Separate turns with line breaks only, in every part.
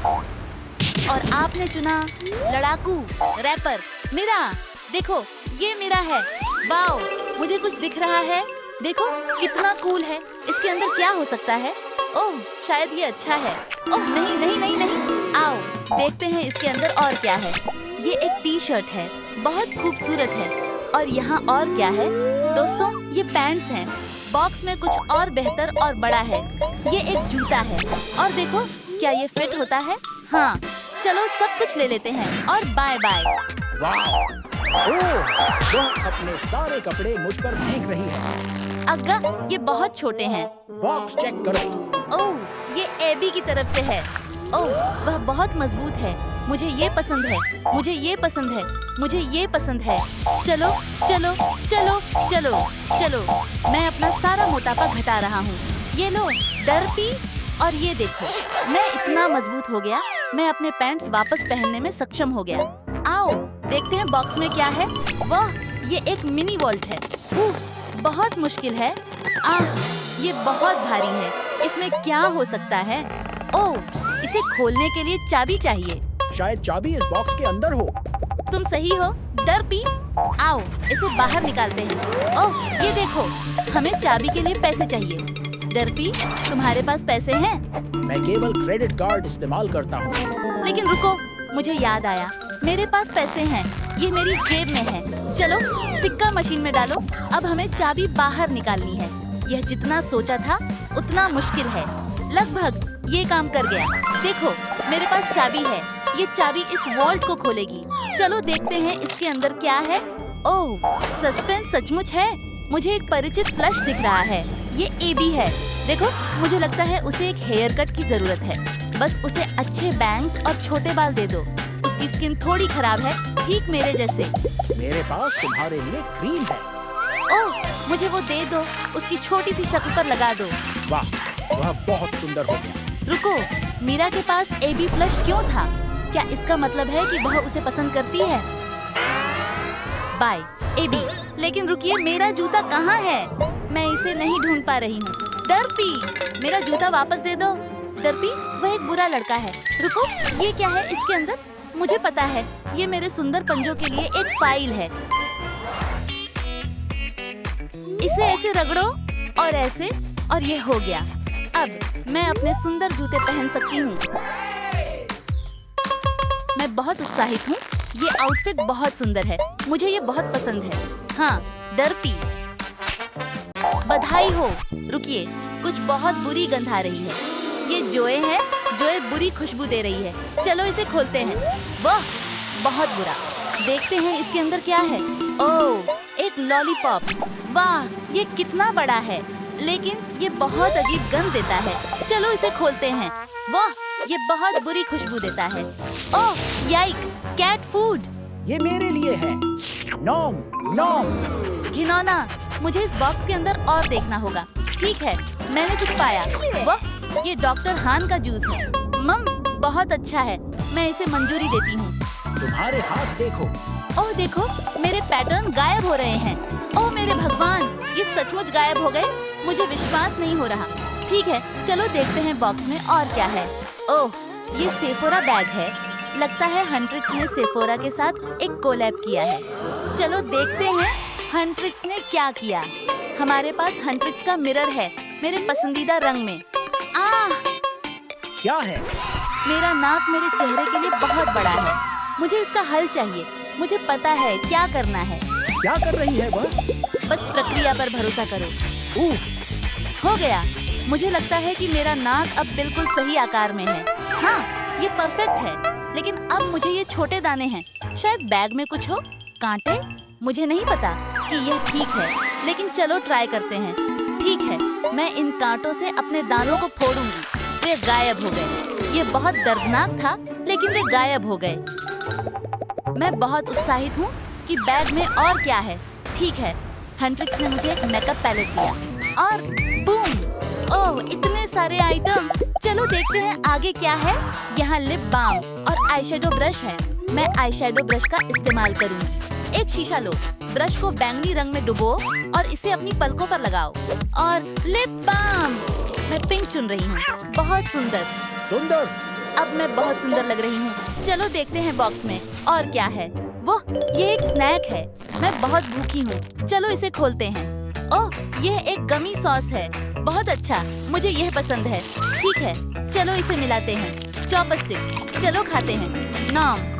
और आपने चुना लड़ाकू रैपर। मेरा देखो, ये मेरा है। वाओ, मुझे कुछ दिख रहा है। देखो कितना कूल है। इसके अंदर क्या हो सकता है? ओह, शायद ये अच्छा है। ओह नहीं नहीं नहीं नहीं, आओ देखते हैं इसके अंदर और क्या है। ये एक टी शर्ट है, बहुत खूबसूरत है। और यहाँ और क्या है? दोस्तों, ये पैंट्स हैं। बॉक्स में कुछ और बेहतर और बड़ा है। ये एक जूता है। और देखो, क्या ये फिट होता है? हाँ, चलो सब कुछ ले लेते हैं और बाय बाय।
वह अपने सारे कपड़े मुझ पर फेंक रही है।
अग्गा, ये बहुत छोटे हैं।
बॉक्स चेक करो।
ओह, ये एबी की तरफ से है। ओह, वह बहुत मजबूत है। मुझे ये पसंद है, मुझे ये पसंद है, मुझे ये पसंद है। चलो चलो चलो चलो चलो, मैं अपना सारा मोटापा घटा रहा हूँ। ये लो डरपी, और ये देखो, मैं इतना मजबूत हो गया। मैं अपने पैंट्स वापस पहनने में सक्षम हो गया। आओ देखते हैं बॉक्स में क्या है। वाह, ये एक मिनी वॉल्ट है। बहुत मुश्किल है। ये बहुत भारी है। इसमें क्या हो सकता है? ओह, इसे खोलने के लिए चाबी चाहिए।
शायद चाबी इस बॉक्स के अंदर हो।
तुम सही हो डरपी। आओ इसे बाहर निकालते हैं। ओह, ये देखो, हमें चाबी के लिए पैसे चाहिए। डरपी, तुम्हारे पास पैसे हैं?
मैं केवल क्रेडिट कार्ड इस्तेमाल करता हूँ।
लेकिन रुको, मुझे याद आया, मेरे पास पैसे हैं। ये मेरी जेब में है। चलो सिक्का मशीन में डालो। अब हमें चाबी बाहर निकालनी है। यह जितना सोचा था उतना मुश्किल है। लगभग ये काम कर गया। देखो, मेरे पास चाबी है। ये चाबी इस वॉल्ट को खोलेगी। चलो देखते हैं इसके अंदर क्या है। ओह, सस्पेंस सचमुच है। मुझे एक परिचित प्लश दिख रहा है। ये एबी है। देखो, मुझे लगता है उसे एक हेयर कट की जरूरत है। बस उसे अच्छे बैंग्स और छोटे बाल दे दो। उसकी स्किन थोड़ी खराब है, ठीक मेरे जैसे।
मेरे पास तुम्हारे लिए क्रीम है।
ओह, मुझे वो दे दो। उसकी छोटी सी शक्ल पर लगा दो।
वाह, वह बहुत सुंदर हो गया।
रुको, मीरा के पास एबी प्लश क्यों था? क्या इसका मतलब है कि वह उसे पसंद करती है? Bye Abby. लेकिन रुकिए, मेरा जूता कहाँ है? मैं इसे नहीं ढूंढ पा रही हूँ। डरपी, मेरा जूता वापस दे दो। डरपी, वह एक बुरा लड़का है। रुको, ये क्या है इसके अंदर? मुझे पता है, ये मेरे सुंदर पंजों के लिए एक फाइल है। इसे ऐसे रगड़ो और ऐसे, और ये हो गया। अब मैं अपने सुंदर जूते पहन सकती हूँ। मैं बहुत उत्साहित हूँ। ये आउटफिट बहुत सुंदर है। मुझे ये बहुत पसंद है। हाँ, डरपी, बधाई हो। रुकिए, कुछ बहुत बुरी गंध आ रही है। ये जोए है। जोए बुरी खुशबू दे रही है। चलो इसे खोलते हैं। वाह, बहुत बुरा। देखते हैं इसके अंदर क्या है। ओह, एक लॉलीपॉप। वाह, ये कितना बड़ा है, लेकिन ये बहुत अजीब गंध देता है। चलो इसे खोलते हैं। वाह, ये बहुत बुरी खुशबू देता है। ओह याइक, कैट फूड।
ये मेरे लिए है। नॉम नॉम।
घिनौना। मुझे इस बॉक्स के अंदर और देखना होगा। ठीक है, मैंने कुछ पाया। वाह, ये डॉक्टर हान का जूस है। बहुत अच्छा है। मैं इसे मंजूरी देती हूँ।
तुम्हारे हाथ देखो।
ओह देखो, मेरे पैटर्न गायब हो रहे हैं। ओह मेरे भगवान, ये सचमुच गायब हो गए। मुझे विश्वास नहीं हो रहा। ठीक है, चलो देखते हैं बॉक्स में और क्या है। ओह, ये सेफोरा बैग है। लगता है हंट्रिक्स ने सेफोरा के साथ एक कोलैब किया है। चलो देखते हैं हंट्रिक्स ने क्या किया। हमारे पास हंट्रिक्स का मिरर है, मेरे पसंदीदा रंग में।
क्या है?
मेरा नाक मेरे चेहरे के लिए बहुत बड़ा है। मुझे इसका हल चाहिए। मुझे पता है क्या करना है।
क्या कर रही है वह?
बस प्रक्रिया पर भरोसा करो। हो गया। मुझे लगता है कि मेरा नाक अब बिल्कुल सही आकार में है। हाँ, ये परफेक्ट है। लेकिन अब मुझे ये छोटे दाने हैं। शायद बैग में कुछ हो। कांटे? मुझे नहीं पता कि यह ठीक है, लेकिन चलो ट्राई करते हैं। ठीक है, मैं इन कांटों से अपने दानों को फोड़ूंगी। वे गायब हो गए। ये बहुत दर्दनाक था, लेकिन वे गायब हो गए। मैं बहुत उत्साहित हूँ कि बैग में और क्या है। ठीक है, हंट्रिक्स ने मुझे एक मेकअप पैलेट दिया और बूम! ओह, इतने सारे आइटम। चलो देखते हैं आगे क्या है। यहाँ लिप बाम और आईशैडो ब्रश है। मैं आईशैडो ब्रश का इस्तेमाल करूँगी। एक शीशा लो, ब्रश को बैंगनी रंग में डुबो और इसे अपनी पलकों पर लगाओ। और लिप बाम, मैं पिंक चुन रही हूँ। बहुत सुंदर।
सुंदर।
अब मैं बहुत सुंदर लग रही हूँ। चलो देखते हैं बॉक्स में और क्या है। वो ये एक स्नैक है। मैं बहुत भूखी हूँ। चलो इसे खोलते हैं। ओह, यह एक गमी सॉस है। बहुत अच्छा, मुझे यह पसंद है। ठीक है, चलो इसे मिलाते हैं। चॉपस्टिक्स, चलो खाते हैं। नाम,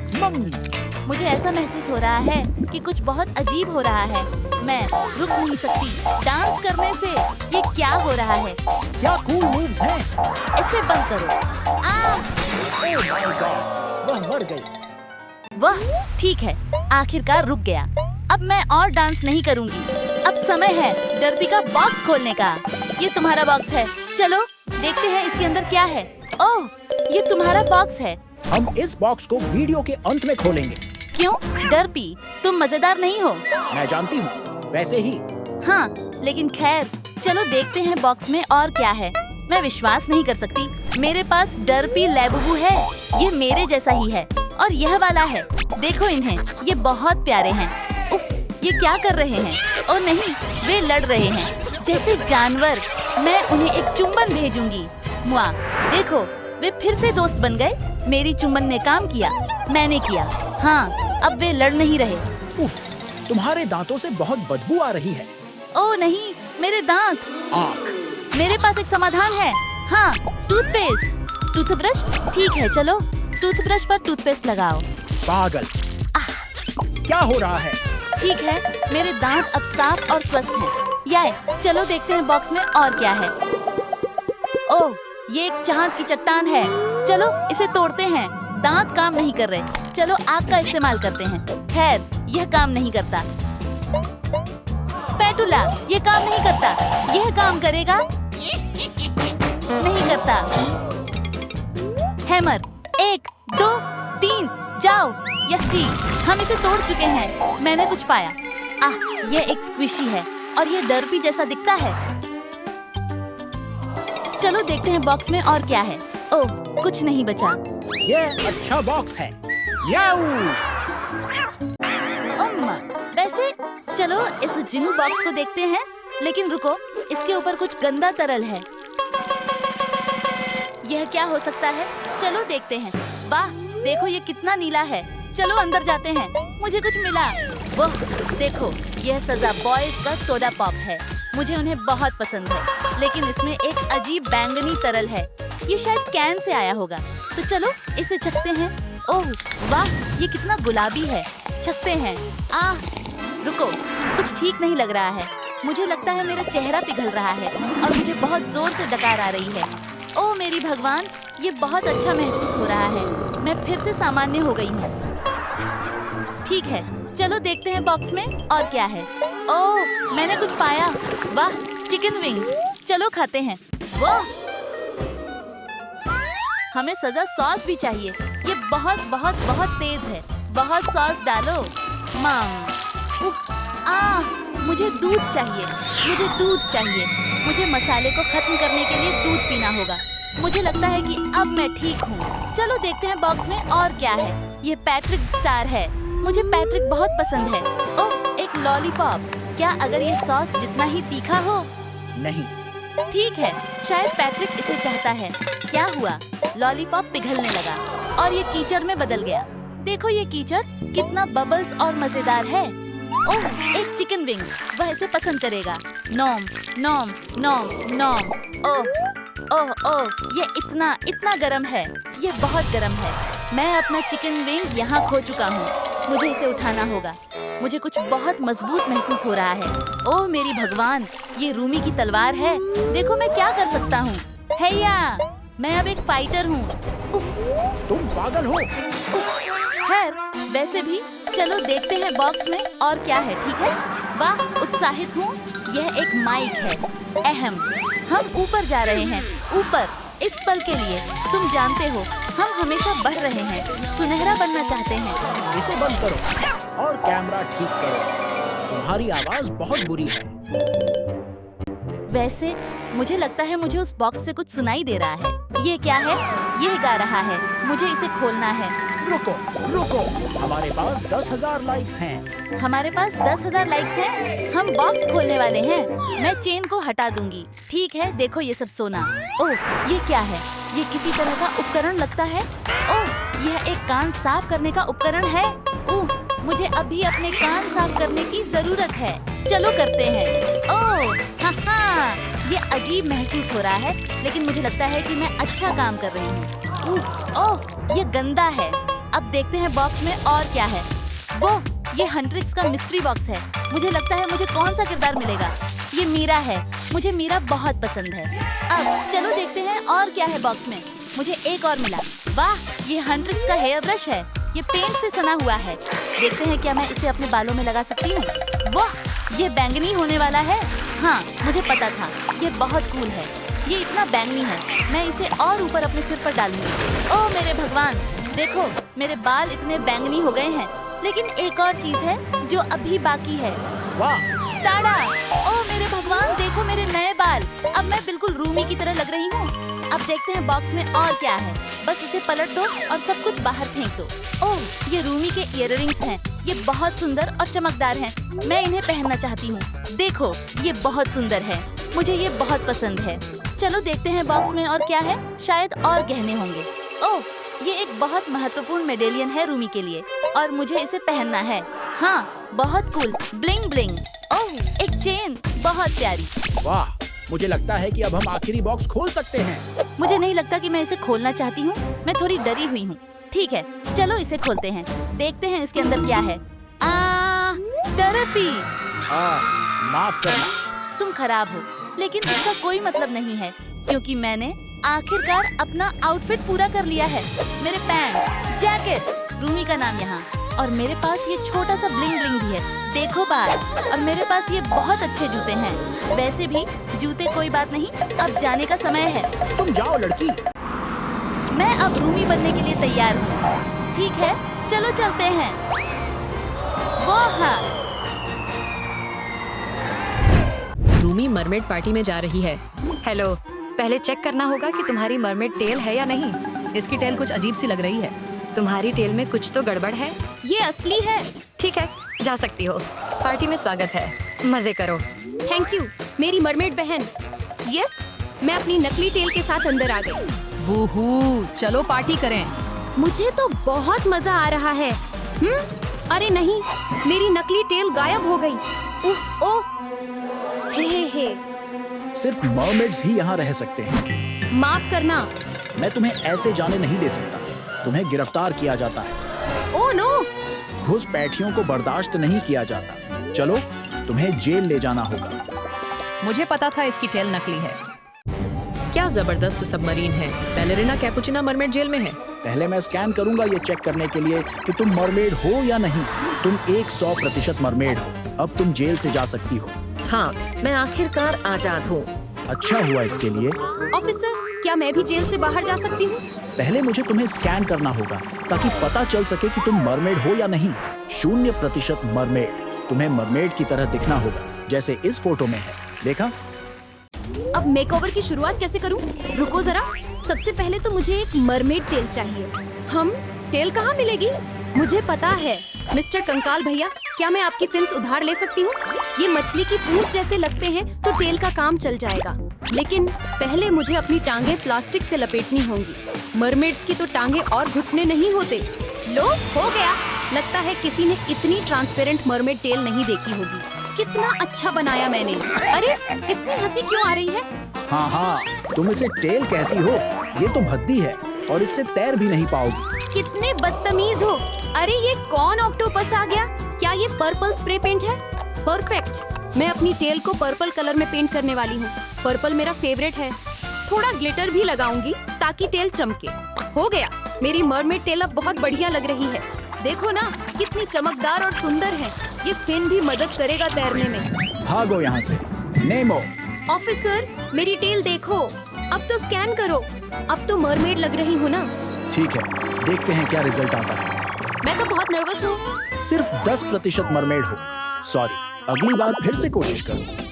मुझे ऐसा महसूस हो रहा है कि कुछ बहुत अजीब हो रहा है। मैं रुक नहीं सकती। डांस करने से ये क्या हो रहा है?
क्या कूल मूव्स हैं।
इसे बंद करो।
ओह माय गॉड, वह मर गई।
वाह, ठीक है, आखिरकार रुक गया। अब मैं और डांस नहीं करूंगी। अब समय है डर्बी का बॉक्स खोलने का। ये तुम्हारा बॉक्स है। चलो देखते हैं इसके अंदर क्या है। ओह, ये तुम्हारा बॉक्स है।
हम इस बॉक्स को वीडियो के अंत में खोलेंगे।
क्यों डर्बी, तुम मजेदार नहीं हो?
मैं जानती हूँ, वैसे ही।
हाँ, लेकिन खैर, चलो देखते हैं बॉक्स में और क्या है। मैं विश्वास नहीं कर सकती, मेरे पास डर्बी लैबुबू है। ये मेरे जैसा ही है और यह वाला है। देखो इन्हें, ये बहुत प्यारे हैं। उफ, ये क्या कर रहे हैं? ओ नहीं, वे लड़ रहे हैं जैसे जानवर। मैं उन्हें एक चुंबन भेजूंगी। मुआ, देखो, वे फिर से दोस्त बन गए। मेरी चुंबन ने काम किया, मैंने किया। हाँ, अब वे लड़ नहीं रहे।
उफ, तुम्हारे दांतों से बहुत बदबू आ रही है।
ओह नहीं, मेरे दांत।
आँख।
मेरे पास एक समाधान है। हाँ, टूथपेस्ट। टूथब्रश, ठीक है, चलो टूथब्रश पर टूथपेस्ट लगाओ।
पागल, क्या हो रहा है?
ठीक है, मेरे दांत अब साफ और स्वस्थ हैं। याय, चलो देखते हैं बॉक्स में और क्या है। ओह, ये एक चांद की चट्टान है। चलो इसे तोड़ते हैं। दांत काम नहीं कर रहे। चलो आग का इस्तेमाल करते हैं। खैर, यह काम नहीं करता। स्पैटुला, ये काम नहीं करता। यह काम करेगा? नहीं करता। हैमर, 1, 2, 3, जाओ। यसी, हम इसे तोड़ चुके हैं। मैंने कुछ पाया। यह एक स्क्विशी है और यह डर्बी जैसा दिखता है। चलो देखते हैं बॉक्स में और क्या है। ओह, कुछ नहीं बचा।
ये अच्छा बॉक्स है। याऊ!
अम्मा, वैसे चलो इस जिनू बॉक्स को देखते हैं। लेकिन रुको, इसके ऊपर कुछ गंदा तरल है। यह क्या हो सकता है? चलो देखते हैं। वाह, देखो ये कितना नीला है। चलो अंदर जाते हैं। मुझे कुछ मिला। वाह, देखो, यह सजा बॉयज का सोडा पॉप है। मुझे उन्हें बहुत पसंद है, लेकिन इसमें एक अजीब बैंगनी तरल है। ये शायद कैन से आया होगा। तो चलो इसे चखते हैं। ओह वाह, ये कितना गुलाबी है। चखते हैं। रुको, कुछ ठीक नहीं लग रहा है। मुझे लगता है मेरा चेहरा पिघल रहा है और मुझे बहुत जोर से डकार आ रही है। ओह मेरी भगवान, ये बहुत अच्छा महसूस हो रहा है। मैं फिर से सामान्य हो गई हूँ। ठीक है, चलो देखते हैं बॉक्स में और क्या है। ओह, मैंने कुछ पाया। वाह, चिकन विंग्स। चलो खाते हैं। वाह, हमें सजा सॉस भी चाहिए। ये बहुत बहुत बहुत तेज है। बहुत सॉस डालो। मुझे दूध चाहिए। मुझे दूध चाहिए। मुझे मसाले को खत्म करने के लिए दूध पीना होगा। मुझे लगता है कि अब मैं ठीक हूँ। चलो देखते हैं बॉक्स में और क्या है। ये पैट्रिक स्टार है। मुझे पैट्रिक बहुत पसंद है। ओह, एक लॉलीपॉप। क्या अगर ये सॉस जितना ही तीखा हो?
नहीं।
ठीक है, शायद पैट्रिक इसे चाहता है। क्या हुआ? लॉलीपॉप पिघलने लगा और ये कीचड़ में बदल गया। देखो ये कीचड़ कितना बबल्स और मजेदार है। ओह, एक चिकन विंग। वह इसे पसंद करेगा। नॉम नॉम नॉम नॉम। ओह ओह ओह, ये इतना इतना गरम है। ये बहुत गरम है। मैं अपना चिकन विंग यहाँ खो चुका हूँ। मुझे इसे उठाना होगा। मुझे कुछ बहुत मजबूत महसूस हो रहा है। ओह मेरी भगवान, ये रूमी की तलवार है। देखो मैं क्या कर सकता हूँ। हैया, मैं अब एक फाइटर हूँ।
तुम पागल हो।
खैर, वैसे भी चलो देखते हैं बॉक्स में और क्या है। ठीक है, वाह, उत्साहित हूँ। यह एक माइक है। अहम, हम ऊपर जा रहे हैं। ऊपर, इस पल के लिए। तुम जानते हो, हम हमेशा बढ़ रहे हैं। सुनहरा बनना चाहते हैं।
इसे बंद करो और कैमरा ठीक करो। तुम्हारी आवाज बहुत बुरी है।
वैसे मुझे लगता है मुझे उस बॉक्स से कुछ सुनाई दे रहा है। ये क्या है? यह गा रहा है। मुझे इसे खोलना है।
रुको रुको, हमारे पास 10,000 लाइक्स हैं।
हमारे पास 10,000 लाइक्स हैं। हम बॉक्स खोलने वाले हैं। मैं चेन को हटा दूंगी। ठीक है, देखो ये सब सोना। ओह, ये क्या है? ये किसी तरह का उपकरण लगता है। ओह, यह एक कान साफ करने का उपकरण है। ओह, मुझे अभी अपने कान साफ करने की जरूरत है। चलो करते हैं। ओह, हाँ, ये अजीब महसूस हो रहा है, लेकिन मुझे लगता है कि मैं अच्छा काम कर रही हूँ। ओह, ये गंदा है। अब देखते हैं बॉक्स में और क्या है। वो ये हंट्रिक्स का मिस्ट्री बॉक्स है। मुझे लगता है मुझे कौन सा किरदार मिलेगा। ये मीरा है। मुझे मीरा बहुत पसंद है। अब चलो देखते हैं और क्या है बॉक्स में। मुझे एक और मिला। वाह, ये हंट्रिक्स का हेयर ब्रश है। ये पेंट से सना हुआ है। देखते हैं क्या मैं इसे अपने बालों में लगा सकती हूँ। वाह, ये बैंगनी होने वाला है। हाँ, मुझे पता था। ये बहुत कूल है। ये इतना बैंगनी है। मैं इसे और ऊपर अपने सिर पर डालूंगी। ओह मेरे भगवान, देखो मेरे बाल इतने बैंगनी हो गए हैं। लेकिन एक और चीज है जो अभी बाकी है।
वाह,
टाड़ा! ओह मेरे भगवान, देखो मेरे नए बाल। अब मैं बिल्कुल रूमी की तरह लग रही हूँ। अब देखते हैं बॉक्स में और क्या है। बस इसे पलट दो और सब कुछ बाहर फेंक दो। ओह, ये रूमी के इयररिंग्स हैं। ये बहुत सुंदर और चमकदार हैं। मैं इन्हें पहनना चाहती हूँ। देखो, ये बहुत सुंदर है। मुझे ये बहुत पसंद है। चलो देखते हैं बॉक्स में और क्या है। शायद और गहने होंगे। ओह, ये एक बहुत महत्वपूर्ण मेडेलियन है रूमी के लिए और मुझे इसे पहनना है। हाँ, बहुत कूल, ब्लिंग ब्लिंग। ओह, एक चेन, बहुत प्यारी।
वाह, मुझे लगता है कि अब हम आखिरी बॉक्स खोल सकते हैं।
मुझे नहीं लगता कि मैं इसे खोलना चाहती हूँ। मैं थोड़ी डरी हुई हूँ। ठीक है, चलो इसे खोलते हैं। देखते हैं इसके अंदर क्या है। थेरेपी।
माफ करना।
तुम खराब हो, लेकिन इसका कोई मतलब नहीं है, क्योंकि मैंने आखिरकार अपना आउटफिट पूरा कर लिया है। मेरे पैंट्स, जैकेट, रूमी का नाम यहाँ, और मेरे पास ये छोटा सा ब्लिंग ब्लिंग भी है। देखो बाल, और मेरे पास ये बहुत अच्छे जूते हैं। वैसे भी जूते कोई बात नहीं, अब जाने का समय है।
तुम जाओ लड़की।
मैं अब रूमी बनने के लिए तैयार हूँ। ठीक है, चलो चलते हैं। वो हाँ,
रूमी मरमेड पार्टी में जा रही है।
हेलो, पहले चेक करना होगा कि तुम्हारी मरमेड टेल है या नहीं।
इसकी टेल कुछ अजीब सी लग रही है।
तुम्हारी टेल में कुछ तो गड़बड़ है।
ये असली है।
ठीक है, जा सकती हो। पार्टी में स्वागत है, मजे करो।
थैंक यू मेरी मरमेड बहन। यस, मैं अपनी नकली टेल के साथ अंदर आ गई। वूहू, चलो पार्टी करें। मुझे तो बहुत मजा आ रहा है। अरे नहीं, मेरी नकली टेल गायब हो गई। ओह, हे।
सिर्फ मर्मेड्स ही यहाँ रह सकते हैं।
माफ करना।
मैं तुम्हें ऐसे जाने नहीं दे सकता। तुम्हें गिरफ्तार किया जाता है।
Oh no!
घुसपैठियों को बर्दाश्त नहीं किया जाता। चलो, तुम्हें जेल ले जाना होगा।
मुझे पता था इसकी टेल नकली है। क्या जबरदस्त सबमरीन है। बैलेरिना कैपुचिना मरमेड जेल में है।
पहले मैं स्कैन करूंगा ये चेक करने के लिए कि तुम मरमेड हो या नहीं। तुम 100% मरमेड हो। अब तुम जेल से जा सकती हो।
हाँ, मैं आखिरकार आजाद हूँ।
अच्छा हुआ इसके लिए।
ऑफिसर, क्या मैं भी जेल से बाहर जा सकती हूँ?
पहले मुझे तुम्हें स्कैन करना होगा ताकि पता चल सके कि तुम मरमेड हो या नहीं। 0% मरमेड। तुम्हें मरमेड की तरह दिखना होगा, जैसे इस फोटो में है। देखा?
अब मेकओवर की शुरुआत कैसे करूं? रुको जरा। सबसे पहले तो मुझे एक मरमेड टेल चाहिए। टेल कहाँ मिलेगी? मुझे पता है। मिस्टर कंकाल भैया, क्या मैं आपकी फिन्स उधार ले सकती हूँ? ये मछली की पूंछ जैसे लगते हैं तो टेल का काम चल जाएगा। लेकिन पहले मुझे अपनी टांगे प्लास्टिक से लपेटनी होंगी। मरमेड्स की तो टांगे और घुटने नहीं होते। लो, हो गया। लगता है किसी ने इतनी ट्रांसपेरेंट मरमेड टेल नहीं देखी होगी। कितना अच्छा बनाया मैंने। अरे, इतनी हंसी क्यों आ रही है?
हाँ, तुम इसे टेल कहती हो। ये तो भद्दी है और इससे तैर भी नहीं पाओगी।
कितने बदतमीज हो। अरे, ये कौन ऑक्टोपस आ गया? क्या ये पर्पल स्प्रे पेंट है? परफेक्ट। मैं अपनी टेल को पर्पल कलर में पेंट करने वाली हूँ। पर्पल मेरा फेवरेट है। थोड़ा ग्लिटर भी लगाऊंगी ताकि टेल चमके। हो गया। मेरी मरमेड टेल अब बहुत बढ़िया लग रही है। देखो ना, कितनी चमकदार और सुंदर है। ये फिन भी मदद करेगा तैरने में।
भागो यहाँ से। नेमो।
ऑफिसर, मेरी टेल देखो। अब तो स्कैन करो। अब तो मरमेड लग रही हूँ ना?
ठीक है, देखते हैं क्या रिजल्ट आता है।
मैं तो बहुत नर्वस हूँ।
सिर्फ 10% मरमेड हो। सॉरी, अगली बार फिर से कोशिश करो।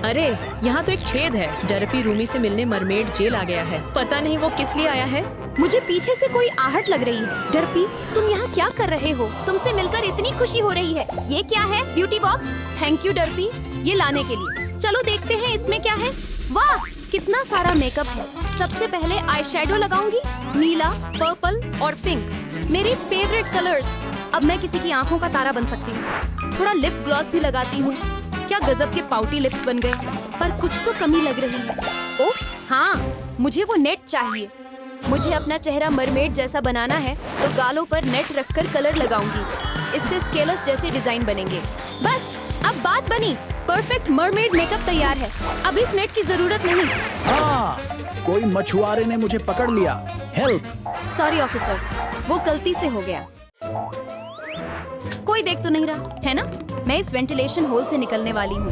अरे, यहाँ तो एक छेद है। डरपी रूमी से मिलने मरमेड जेल आ गया है। पता नहीं वो किस लिए आया है।
मुझे पीछे से कोई आहट लग रही है। डरपी, तुम यहाँ क्या कर रहे हो? तुमसे मिलकर इतनी खुशी हो रही है। ये क्या है? Beauty box? थैंक यू डरपी, ये लाने के लिए। चलो देखते हैं इसमें क्या है। वाह, कितना सारा मेकअप है। सबसे पहले आई शेडो लगाऊंगी, नीला, पर्पल और पिंक, मेरे फेवरेट कलर्स। अब मैं किसी की आंखों का तारा बन सकती हूँ। थोड़ा लिप ग्लॉस भी लगाती हूँ। क्या गजब के पाउटी लिप्स बन गए, पर कुछ तो कमी लग रही है। ओह हाँ, मुझे वो नेट चाहिए। मुझे अपना चेहरा मरमेड जैसा बनाना है, तो गालों पर नेट रखकर कलर लगाऊंगी। इससे स्केलस जैसे डिजाइन बनेंगे। बस, अब बात बनी। परफेक्ट मरमेड मेकअप तैयार है। अब इस नेट की जरूरत नहीं।
हाँ, कोई मछुआरे ने मुझे पकड़ लिया। हेल्प!
सॉरी ऑफिसर, वो गलती से हो गया। कोई देख तो नहीं रहा है ना? मैं इस वेंटिलेशन होल से निकलने वाली हूँ।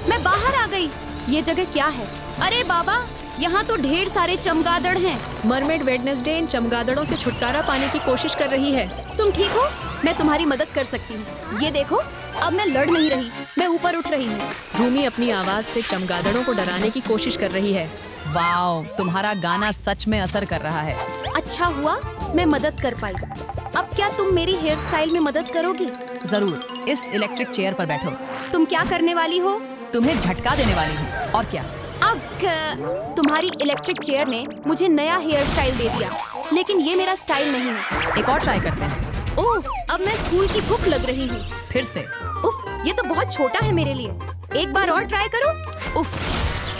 मैं बाहर आ गई। ये जगह क्या है? अरे बाबा, यहाँ तो ढेर सारे चमगादड़ हैं।
मरमेड वेडनेसडे इन चमगादड़ों से छुटकारा पाने की कोशिश कर रही है।
तुम ठीक हो? मैं तुम्हारी मदद कर सकती हूँ। ये देखो, अब मैं लड़ नहीं रही, मैं ऊपर उठ रही हूँ।
भूमि अपनी आवाज से चमगादड़ों को डराने की कोशिश कर रही है।
वाओ, तुम्हारा गाना सच में असर कर रहा है।
अच्छा हुआ मैं मदद कर पाई। अब क्या तुम मेरी हेयर स्टाइल में मदद करोगी?
जरूर, इस इलेक्ट्रिक चेयर पर बैठो।
तुम क्या करने वाली हो?
तुम्हें झटका देने वाली हूँ। और क्या?
तुम्हारी इलेक्ट्रिक चेयर ने मुझे नया हेयर स्टाइल दे दिया, लेकिन ये मेरा स्टाइल नहीं है।
एक और ट्राई करते हैं।
ओह, अब मैं स्कूल की बुक लग रही हूँ।
फिर से।
उफ, ये तो बहुत छोटा है मेरे लिए। एक बार और ट्राई करो।
उफ,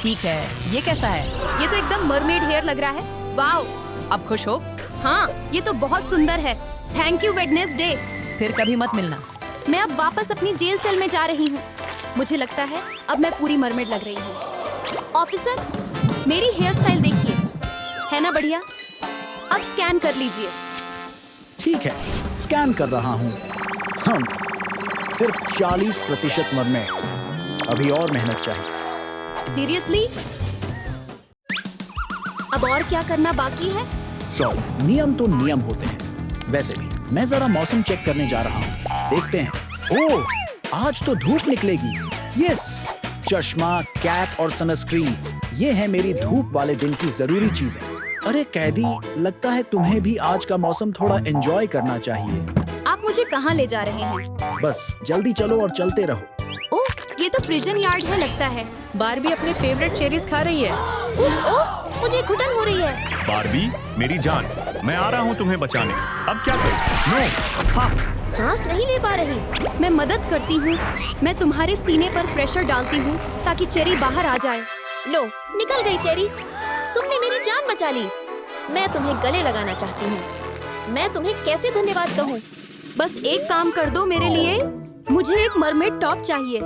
ठीक है। ये कैसा है?
ये तो एकदम मरमेड हेयर लग रहा है। वाओ!
अब खुश हो?
हाँ, ये तो बहुत सुंदर है। Thank you Wednesday.
फिर कभी मत मिलना।
मैं अब वापस अपनी जेल सेल में जा रही हूँ। मुझे लगता है अब मैं पूरी मरमेड लग रही हूँ। ऑफिसर, मेरी हेयर स्टाइल देखिए, है ना बढ़िया? अब स्कैन कर लीजिए।
ठीक है, स्कैन कर रहा हूँ। हम सिर्फ 40% मरमेड। अभी और मेहनत चाहिए।
सीरियसली? अब और क्या करना बाकी है?
सॉरी, नियम तो नियम होते हैं। वैसे भी मैं जरा मौसम चेक करने जा रहा हूँ। देखते हैं। ओह, आज तो धूप निकलेगी। यस, चश्मा, कैप और सनस्क्रीन, ये है मेरी धूप वाले दिन की जरूरी चीजें। अरे कैदी, लगता है तुम्हें भी आज का मौसम थोड़ा एंजॉय करना चाहिए।
आप मुझे कहाँ ले जा रहे हैं?
बस जल्दी चलो और चलते रहो।
ओह, ये तो प्रिजन यार्ड है लगता है।
बारबी अपने फेवरेट चेरीज खा रही है।
ओह, मुझे घुटन हो रही है।
बारबी, मेरी जान, मैं आ रहा हूँ तुम्हें बचाने। अब क्या करूं? नो, हाँ।
सांस नहीं ले पा रही। मैं मदद करती हूँ। मैं तुम्हारे सीने पर प्रेशर डालती हूँ ताकि चेरी बाहर आ जाए। लो, निकल गई चेरी। तुमने मेरी जान बचा ली। मैं तुम्हें गले लगाना चाहती हूँ। मैं तुम्हें कैसे धन्यवाद कहूँ? बस एक काम कर दो मेरे लिए। मुझे एक मरमेड टॉप चाहिए।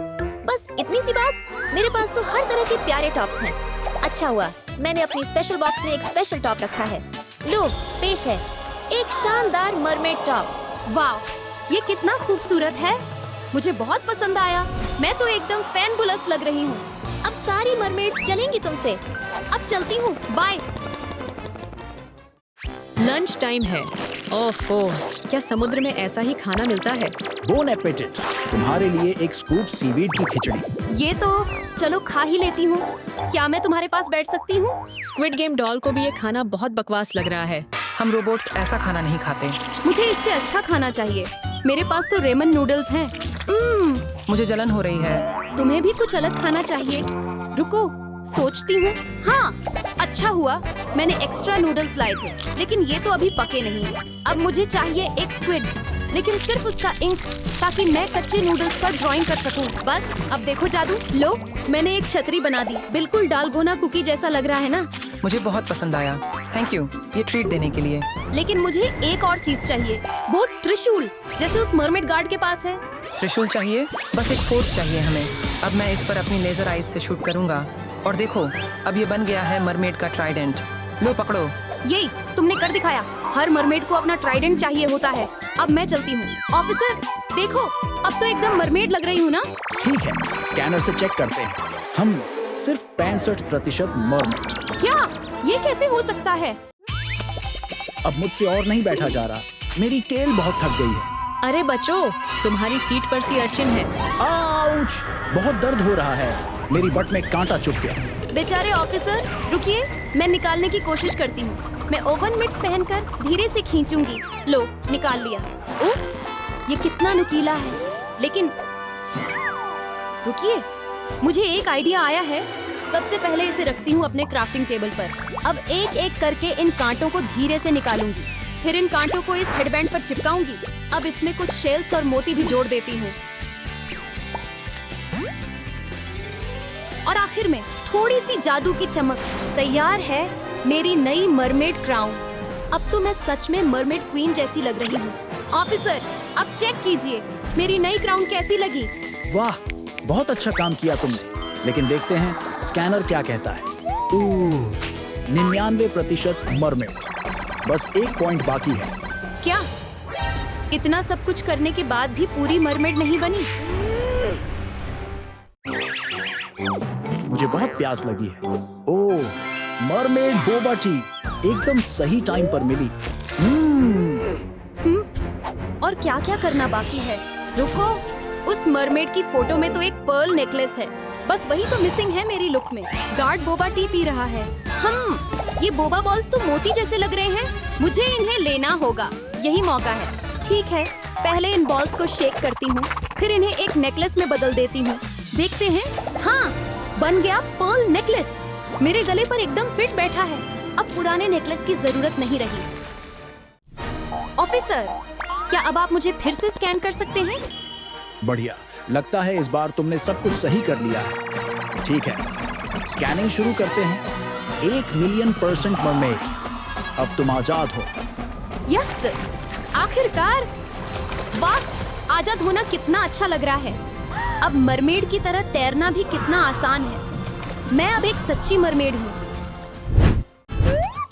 बस इतनी सी बात? मेरे पास तो हर तरह के प्यारे टॉप्स हैं। अच्छा हुआ मैंने अपनी स्पेशल बॉक्स में एक स्पेशल टॉप रखा है। लो, पेश है एक शानदार मरमेड टॉप। वाह, ये कितना खूबसूरत है। मुझे बहुत पसंद आया। मैं तो एकदम फैनबुलस लग रही हूँ। अब सारी मरमेड्स चलेंगी तुमसे। अब चलती हूँ, बाय।
लंच टाइम है। ओफो, क्या समुद्र में ऐसा ही खाना मिलता है?
बोन एपेटिट, तुम्हारे लिए एक स्कूप सीवीड की खिचड़ी।
ये तो चलो खा ही लेती हूँ। क्या मैं तुम्हारे पास बैठ सकती हूँ?
स्क्विड गेम डॉल को भी ये खाना बहुत बकवास लग रहा है।
हम रोबोट्स ऐसा खाना नहीं खाते।
मुझे इससे अच्छा खाना चाहिए। मेरे पास तो रेमन नूडल्स हैं।
मुझे जलन हो रही है।
तुम्हें भी कुछ अलग खाना चाहिए। रुको, सोचती हूँ। हाँ, अच्छा हुआ मैंने एक्स्ट्रा नूडल्स लाए थे, लेकिन ये तो अभी पके नहीं। अब मुझे चाहिए एक स्क्विड, लेकिन सिर्फ उसका इंक, ताकि मैं कच्चे नूडल्स पर ड्राइंग कर सकूं। बस, अब देखो जादू। लो, मैंने एक छतरी बना दी। बिल्कुल डालगोना कुकी जैसा लग रहा है ना?
मुझे बहुत पसंद आया। थैंक यू ये ट्रीट देने के लिए।
लेकिन मुझे एक और चीज चाहिए, वो त्रिशूल, जैसे उस मरमेड गार्ड के पास है।
त्रिशूल चाहिए? बस एक फोर्क चाहिए हमें। अब मैं इस पर अपनी लेजर आइज से शूट करूंगा। और देखो, अब ये बन गया है मरमेड का ट्राइडेंट। लो पकड़ो।
यही तुमने कर दिखाया। हर मरमेड को अपना ट्राइडेंट चाहिए होता है। अब मैं चलती हूँ। ऑफिसर, देखो, अब तो एकदम मरमेड लग रही हूँ ना?
ठीक है, स्कैनर से चेक करते हैं। हम सिर्फ 65% मरमेड।
क्या? ये कैसे हो सकता है?
अब मुझसे और नहीं बैठा जा रहा। मेरी टेल बहुत थक गई है।
अरे बच्चों, तुम्हारी सीट पर सी अर्चिन है।
आउच! बहुत दर्द हो रहा है। मेरी बट में कांटा चुभ गया।
बेचारे ऑफिसर, रुकिए, मैं निकालने की कोशिश करती हूँ। मैं ओवन मिट्स पहनकर धीरे से खींचूंगी। लो, निकाल लिया। उफ, ये कितना नुकीला है। लेकिन रुकिए, मुझे एक आइडिया आया है। सबसे पहले इसे रखती हूँ अपने क्राफ्टिंग टेबल पर। अब एक एक करके इन कांटों को धीरे से निकालूंगी। फिर इन कांटों को इस हेडबैंड पर चिपकाऊंगी। अब इसमें कुछ शेल्स और मोती भी जोड़ देती हूँ। और आखिर में थोड़ी सी जादू की चमक। तैयार है मेरी नई मरमेड क्राउन। अब तो मैं सच में मरमेड क्वीन जैसी लग रही हूँ। ऑफिसर, अब चेक कीजिए मेरी नई क्राउन कैसी लगी।
वाह, बहुत अच्छा काम किया तुमने। लेकिन देखते हैं स्कैनर क्या कहता है। 99% मरमेड। बस एक पॉइंट बाकी है।
क्या इतना सब कुछ करने के बाद भी पूरी मरमेड नहीं बनी?
मुझे बहुत प्यास लगी है। ओह, मरमेड बोबा टी एकदम सही टाइम पर मिली।
और क्या क्या करना बाकी है? रुको, उस मरमेड की फोटो में तो एक पर्ल नेकलेस है। बस वही तो मिसिंग है मेरी लुक में। गार्ड बोबा टी पी रहा है। ये बोबा बॉल्स तो मोती जैसे लग रहे हैं। मुझे इन्हें लेना होगा। यही मौका है। ठीक है, पहले इन बॉल्स को शेक करती हूँ, फिर इन्हें एक नेकलेस में बदल देती हूँ। देखते हैं। हाँ, बन गया पर्ल नेकलेस। मेरे गले पर एकदम फिट बैठा है। अब पुराने नेकलेस की जरूरत नहीं रही। ऑफिसर, क्या अब आप मुझे फिर से स्कैन कर सकते हैं?
बढ़िया, लगता है इस बार तुमने सब कुछ सही कर लिया है। ठीक है, स्कैनिंग शुरू करते हैं। 1,000,000% मरमेड। अब तुम आजाद हो।
यस, आखिरकार। वाह, आजाद होना कितना अच्छा लग रहा है। अब मरमेड की तरह तैरना भी कितना आसान है। मैं अब एक सच्ची मरमेड हूँ।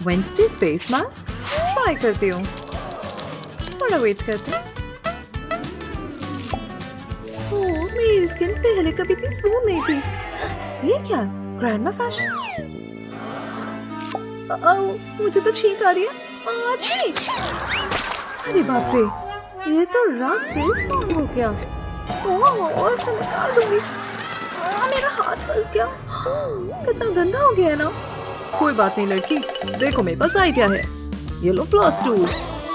वेंसडे फेस मास्क ट्राई करती हूँ। थोड़ा वेट करते हैं। ओह, मेरी स्किन पहले कभी इतनी स्मूथ नहीं थी। ये क्या ग्रैंडमा फैशन? मुझे तो छींक आ रही है। छी! अरे बाप रे, ये तो रात से सॉन्ग हो गया। ओह, इसे निकाल दूंगी। मेरा हाथ फंस गया। कितना गंदा हो गया है ना। कोई बात नहीं लड़की, देखो मेरे पास आइडिया है। ये लो फ्लॉस टूल,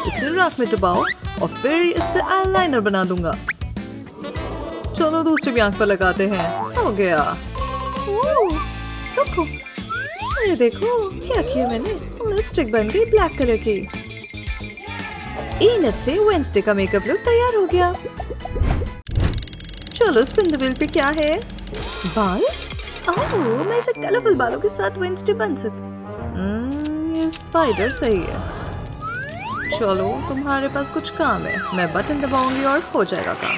इसे राख में दबाओ और फिर इससे आईलाइनर बना दूंगा। चलो दूसरी भी आंख पर लगाते हैं। हो गया। रुको, ये देखो क्या किया मैंने। लिपस्टिक बन गई ब्लैक कलर की। इनत से वेंसडे का मेकअप लुक तैयार हो गया। चलो स्पिन द व्हील पे क्या है? बाल? ओह, मैं इसे कलरफुल बालों के साथ वेंसडे बन सकती। ये स्पाइडर सही है। चलो तुम्हारे पास कुछ काम है। मैं बटन दबाऊंगी और हो जाएगा काम।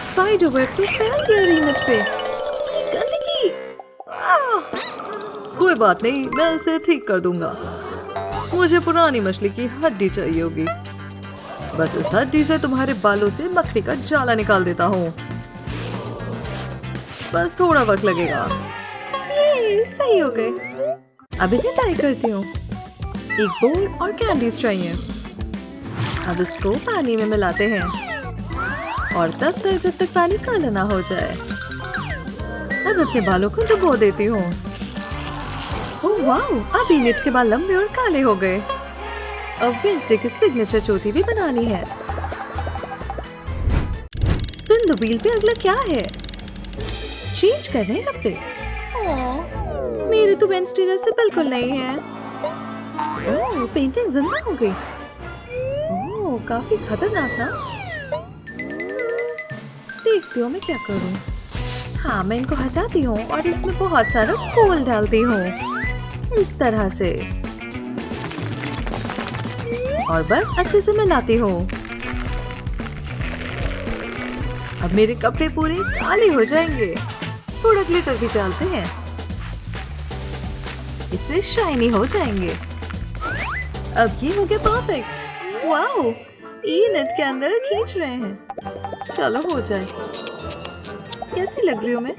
स्पाइडर वेब तो फैल गया रीनट पे। गंदगी। कोई बात नहीं, मैं इसे ठीक कर दूंगा। मुझे पुरानी मछली की हड्डी चाहिए होगी। बस इस हड्डी से तुम्हारे बालों से मक्खी का जाला निकाल देता हूँ। बस थोड़ा वक्त लगेगा। ये सही हो गए। अब इन्हें टाई करती हूँ। एक बोल और कैंडीज चाहिए। अब इसको पानी में मिलाते हैं और तब तक जब तक पानी काला ना हो जाए। अब अपने बालों को डुबो देती हूँ। ओह वाह, अब इनट के बाल लंबे और काले हो गए। अब वेंसडे की सिग्नेचर चोटी भी बनानी है। स्पिन द व्हील पे अगला क्या है? चेंज कर रहे हैं कपड़े। ओह, मेरे तो वेंसडे जैसे बिल्कुल नहीं है। ओह, पेंटिंग जिंदा हो गई। ओह, काफी खतरनाक ना। देखती हूँ मैं क्या करूँ। हाँ, मैं इनको हटाती हूँ और इसमें बहुत सारा कोल डालती हूँ इस तरह से और बस अच्छे से मिलाती हूँ। अब मेरे कपड़े पूरे काले हो जाएंगे। थोड़ा ग्लिटर भी डालते हैं, इससे शाइनी हो जाएंगे। अब ये हो गया परफेक्ट। वाओ, ये नेट के अंदर खींच रहे हैं। चलो हो जाए। कैसी लग रही हूँ मैं?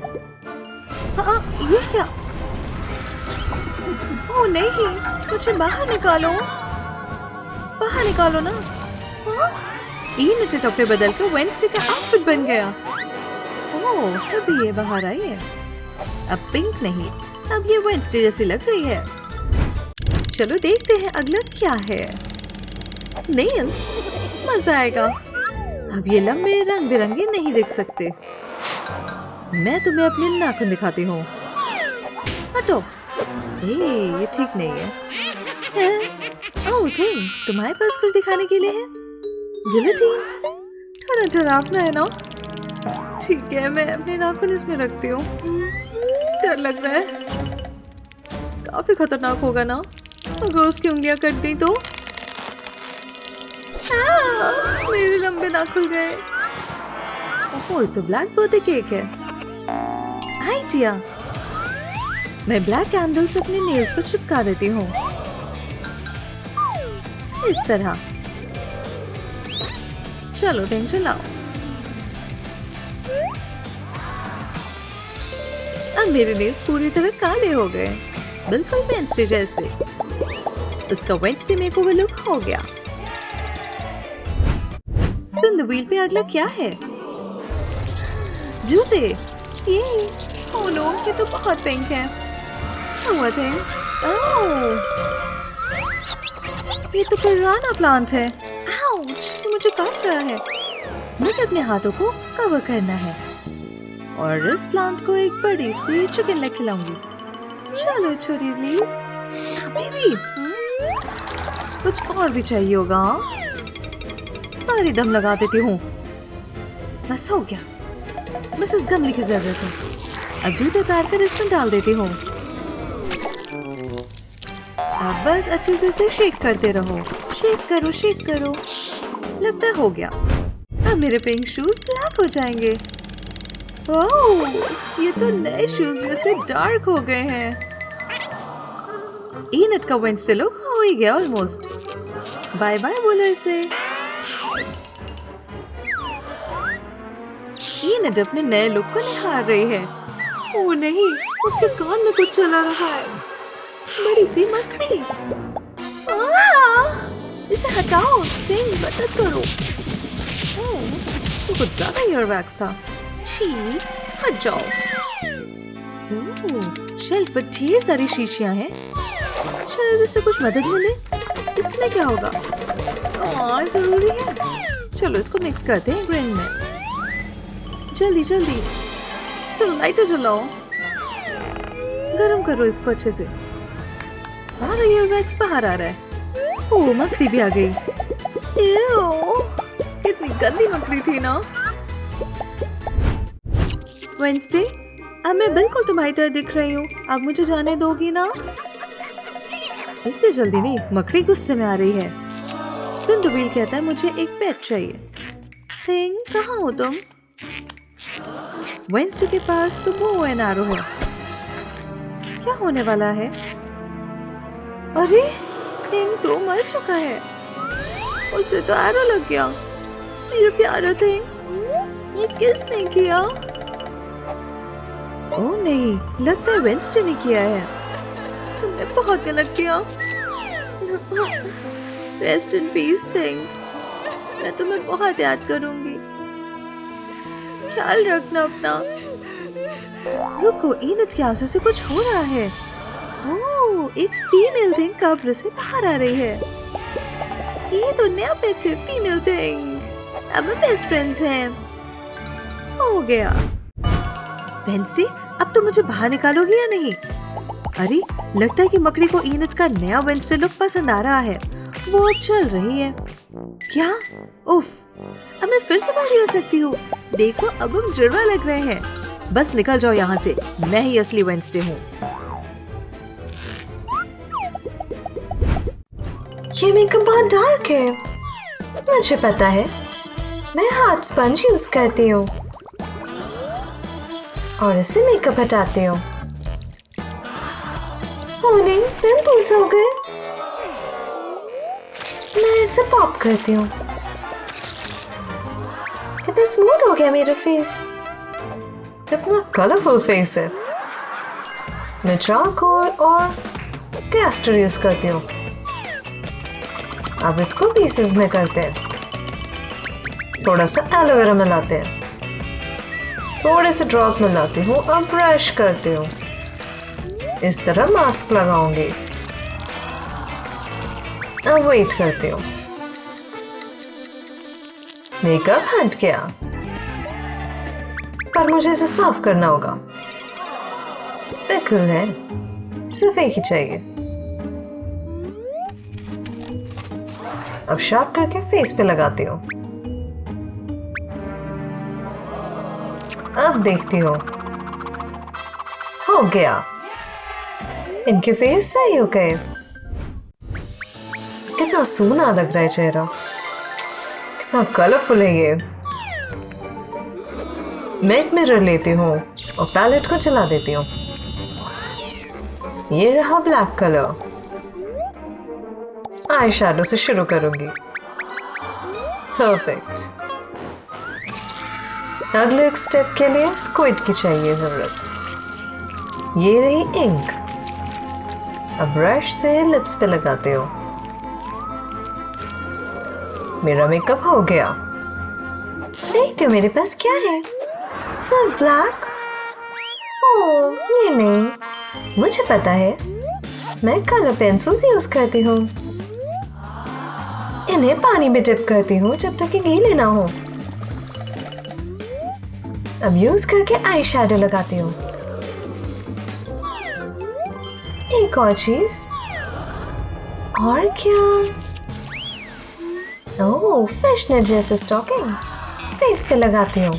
हाँ, ये क्या? ओह नहीं, मुझे बाहर निकालो। बाहर निकालो ना। हाँ? ये नीचे कपड़े बदल कर वेंसडे का आउटफिट बन गया। ओह, तभी ये बाहर आई है। अब पिंक नहीं, अब ये वेंसडे जैसी लग रही है। चलो देखते हैं अगला क्या है। नेल्स, मजा आएगा। अब ये लंबे रंग बिरंगे नहीं दिख सकते। मैं तुम्हें अपने नाखून दिखाती हूँ। हटो। ये ठीक नहीं है? ओह थिंग, तुम्हारे पास कुछ दिखाने के लिए है? गिलोटीन, थोड़ा डरावना है ना? ठीक है, मैं अपने नाखून इसमें रखती हूँ। डर लग रहा है, काफी खतरनाक होगा ना अगर उसकी उंगलियां कट गई तो? मेरे लंबे नाखून गए। ओह, तो ब्लैक बर्थडे केक है। आइडिया, मैं ब्लैक कैंडल्स अपने नेल्स पर चिपका देती हूँ इस तरह। चलो दिन चलाओ। अब मेरे नेल्स पूरी तरह काले हो गए, बिल्कुल वेंसडे जैसे। उसका वेंसडे मेकओवर लुक हो गया। स्पिन द व्हील पे अगला क्या है? जूते। ये ओह नो, ये तो बहुत पिंक है। हुआ थे। ओह, ये तो पुराना प्लांट है। आउच, ये मुझे काट रहा है। मुझे अपने हाथों को कवर करना है और इस प्लांट को एक बड़ी सी चिकन लेग खिलाऊंगी। चलो छोटी लीफ, अभी भी कुछ और भी चाहिए होगा। सारी दम लगा देती हूँ। बस हो गया, बस इस गमले की जरूरत है। अब जूते उतार कर इसमें डाल देती हूँ। अब बस अच्छे से इसे शेक करते रहो। शेक करो, शेक करो। लगता है हो गया। अब मेरे पिंक शूज ब्लैक हो जाएंगे। ओह, ये तो नए शूज जैसे डार्क हो गए हैं। इनट का वेंसडे लुक हो ही गया ऑलमोस्ट। बाय बाय बोलो इसे। इनट अपने नए लुक को निहार रही है। ओह नहीं, उसके कान में कुछ चला रहा है। बड़ी सी मकड़ी। इसे हटाओ, पिंक मदद करो। तो कुछ ज्यादा ईयर वैक्स था। छी, हट जाओ। शेल्फ पर ढेर सारी शीशियां हैं। शायद इससे कुछ मदद मिले। इसमें क्या होगा? जरूरी है। चलो इसको मिक्स करते हैं ग्रेन में। जल्दी जल्दी, चलो लाइटर जलाओ। गरम करो इसको अच्छे से। सारा ईयर वैक्स बाहर आ रहा है। ओह, मकड़ी भी आ गई। कितनी गंदी मकड़ी थी ना। वेंसडे, अब मैं बिल्कुल तुम्हारी तरह दिख रही हूँ। अब मुझे जाने दोगी ना? इतनी जल्दी नहीं, मकड़ी गुस्से में आ रही है। स्पिन द व्हील कहता है मुझे एक पेट चाहिए। थिंग, कहाँ हो तुम? वेंसडे के पास तो बो एंड एरो है। क्या होने वाला है? अरे, थिंग तो मर चुका है। उसे तो एरो लग गया। मेरा प्यारा थिंग, ये किसने किया? ओह नहीं, लगता है वेंसडे ने किया है। तुमने बहुत गलत किया। रेस्ट इन पीस थिंग, मैं तुम्हें बहुत याद करूंगी। ख्याल रखना अपना। रुको, इनट की आंसू से कुछ हो रहा है। ओह, एक फीमेल थिंग कब्र से बाहर आ रही है। ये तो नया पेट है, फीमेल थिंग। अब हम बेस्ट फ्रेंड्स हैं। हो गया। वेंसडे, अब तो मुझे बाहर निकालोगी या नहीं? अरे, लगता है कि मकड़ी को इनट का नया वेंसडे लुक पसंद आ रहा है। वो अब चल रही है। क्या? उफ, अब मैं फिर से बड़ी हो सकती हूँ। देखो, अब हम जुड़वा लग रहे हैं। बस निकल जाओ यहाँ से, मैं ही असली वेंसडे हूँ।
ये मेकअप बहुत डार्क है। मुझे पता है, मैं हाथ स्पंज यूज करती हूँ और इससे मेकअप हटाती हूँ। नहीं, पिंपल्स हो गए। मैं इसे पॉप करती हूँ। कितना स्मूथ हो गया मेरा फेस। कितना कलरफुल फेस है। मैं चारकोल और कैस्टर यूज करती हूँ। अब इसको पीसेस में करते हैं। थोड़ा सा एलोवेरा मिलाते हैं। थोड़े से ड्रॉप मिलाती हूँ। अब ब्रश करती हूँ। इस तरह मास्क लगाऊंगी। अब वेट करती हूँ। मेकअप हट गया, पर मुझे इसे साफ करना होगा। बिल्कुल है, सिर्फ एक ही चाहिए। अब शार्प करके फेस पे लगाती हूँ। अब देखती हूँ, हो गया। इनके फेस सही हो गए। कितना सूना लग रहा है चेहरा, कितना कलरफुल है ये। मैं एक मिरर लेती हूँ और पैलेट को चला देती हूँ। ये रहा ब्लैक कलर। आई शैडो से शुरू करूंगी। परफेक्ट। अगले एक स्टेप के लिए स्क्विड की चाहिए जरूरत। ये रही इंक। अब ब्रश से लिप्स पे लगाते हो। मेरा मेकअप हो गया। देखते हो मेरे पास क्या है? सिर्फ ब्लैक? ओह, ये नहीं, मुझे पता है। मैं कलर पेंसिल्स यूज करती हूँ। इन्हें पानी में डिप करती हूँ जब तक ये गीले ना हो। अब यूज करके आई शैडो लगाती हूँ। एक और चीज। और क्या? ओह, फिशनेट जैसे स्टॉकिंग्स फेस पे लगाती हूँ।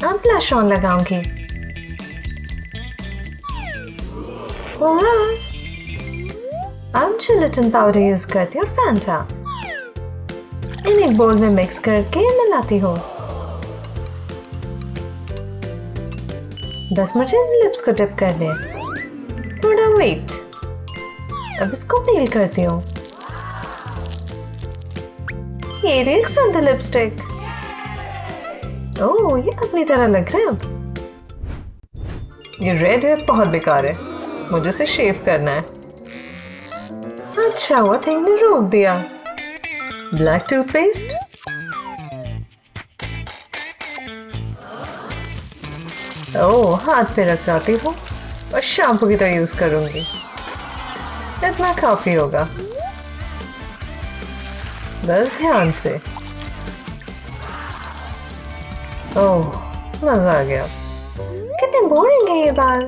अब ब्लश ऑन लगाऊंगी। अब जिलेटिन पाउडर यूज करती हूँ, फैंटा। इन एक बोल में मिक्स करके मिलाती हूँ। बस मुझे लिप्स को डिप करने हैं। थोड़ा वेट। अब इसको पील करती हूँ। ये एक सुंदर लिपस्टिक। ओह, ये अपनी तरह लग रहा है अब। ये रेड है, बहुत बेकार है। मुझे इसे शेव करना है। अच्छा हुआ थिंग ने रोक दिया। Black toothpaste. ओह, हाथ पे रख लाती हूँ और शैम्पू की तरह यूज करूंगी। इतना काफी होगा। बस ध्यान से। ओह, मजा आ गया। कितने बोरिंग है ये बाल।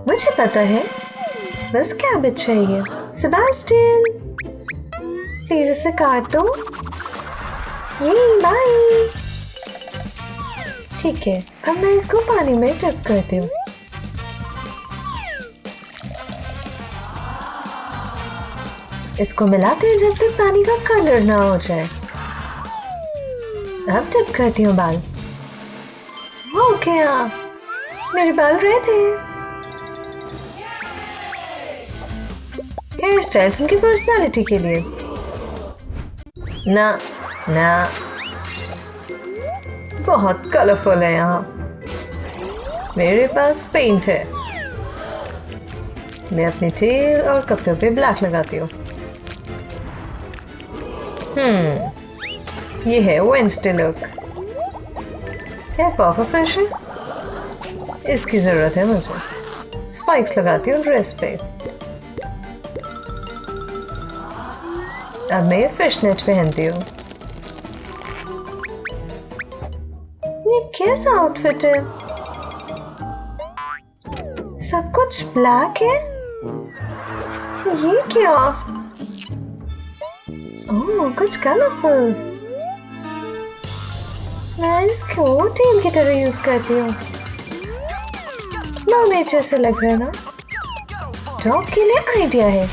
मुझे पता है, बस कैबेज चाहिए। सेबास्टियन, प्लीज इसे काट दो। ये बाय। ठीक है, अब मैं इसको पानी में डिप करती हूँ। इसको मिलाते हैं जब तक पानी का कलर ना हो जाए। अब डिप करती हूँ बाल। हो गया, मेरे बाल रेड हैं। हेयर स्टाइल्स उनकी पर्सनालिटी के लिए। ना ना, बहुत कलरफुल है यहाँ। मेरे पास पेंट है। मैं अपने टेल और कपड़ों पे ब्लैक लगाती हूँ। ये है वेडनेसडे लुक। क्या पफर फिश है? इसकी जरूरत है मुझे। स्पाइक्स लगाती हूँ ड्रेस पे। अब मैं फिशनेट पहनती हूँ। ये कैसा आउटफिट है? सब कुछ ब्लैक है। ये क्या? ओह, कुछ कलरफुल। मैं इसको टीम की तरह यूज करती हूँ। मर्मेड जैसे लग रहा है ना? टॉप के लिए आइडिया है।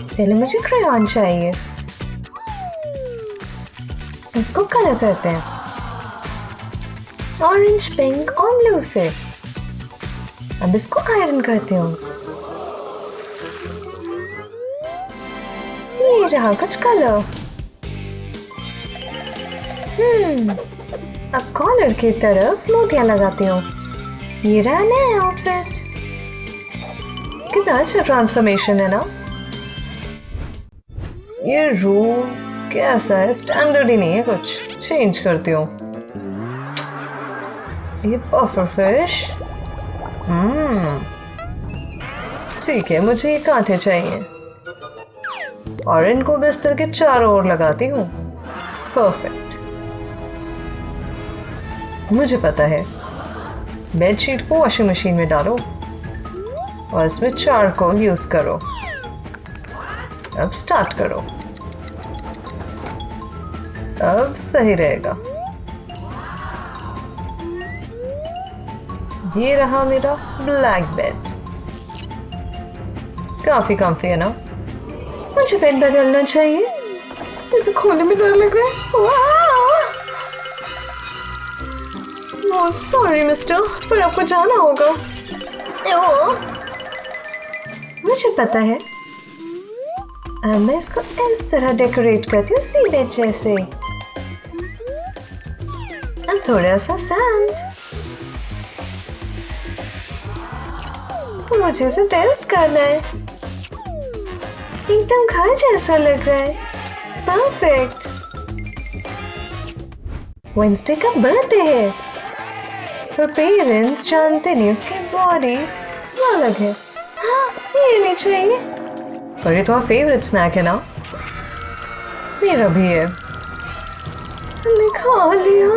पहले मुझे क्रेयॉन चाहिए। इसको कलर करते हैं ऑरेंज, पिंक और ब्लू से। अब इसको आयरन करती हूँ। ये रहा कुछ कलर। अब कॉलर की तरफ मोतियां लगाती हूँ। ये रहा नया आउटफिट। कितना अच्छा ट्रांसफॉर्मेशन है ना? ये रूम कैसा है? स्टैंडर्ड ही नहीं है कुछ। चेंज करती हूँ। ये पफर फिश। ठीक है, मुझे ये कांटे चाहिए। और इनको बिस्तर के चारों ओर लगाती हूँ। परफेक्ट। मुझे पता है, बेडशीट को वॉशिंग मशीन में डालो और इसमें चारकोल यूज करो। अब स्टार्ट करो। अब सही रहेगा। ये रहा मेरा ब्लैक बेड। काफी कम्फी है ना? मुझे बेड बदलना चाहिए। इसे खोलने में डर लग रहा है। सॉरी मिस्टर, पर आपको जाना होगा। मुझे पता है। अब मैं इसको इस तरह डेकोरेट करती हूँ, सी बेड जैसे। अब थोड़ा सा सैंड। मुझे इसे टेस्ट करना है। एकदम घर जैसा लग रहा है। परफेक्ट। वेडनेसडे का बर्थडे है, पर पेरेंट्स जानते नहीं उसकी बॉडी अलग है। ये नहीं चाहिए, पर ये तुम्हारा फेवरेट स्नैक है ना? मेरा भी है। हमने खा लिया।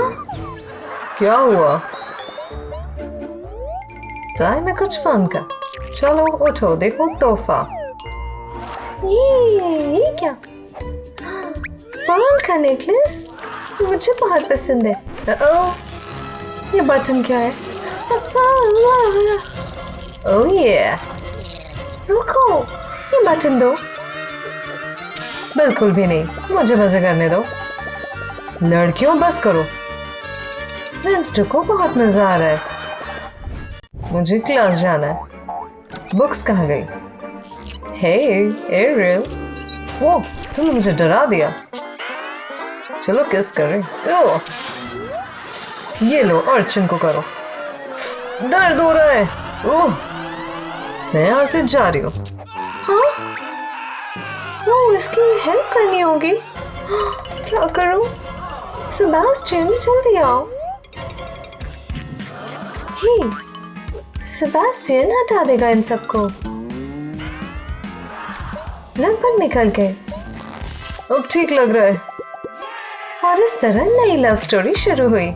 क्या हुआ? टाइम है कुछ फन का। चलो उठो, देखो तोहफा। ये क्या? पर्ल का नेकलेस मुझे बहुत पसंद है। ये बटन क्या है? ओह ये, रुको, ये बटन दो। बिल्कुल भी नहीं, मुझे मजे करने दो। लड़कियों बस करो। वेडनेसडे को बहुत मजा आ रहा है। मुझे क्लास जाना है। बुक्स कहाँ गई? हे एरियल, वो तुमने मुझे डरा दिया। चलो किस करें। ये लो, अर्चन को करो। दर्द हो रहा है। ओह, मैं यहाँ से जा रही हूँ। हाँ? ओह, इसकी हेल्प करनी होगी। क्या करूँ? सेबास्टियन जल्दी आओ। हे, सेबास्टियन हटा देगा इन सबको। लगभग निकल गए। अब ठीक लग रहा है। और इस तरह नई लव स्टोरी शुरू हुई।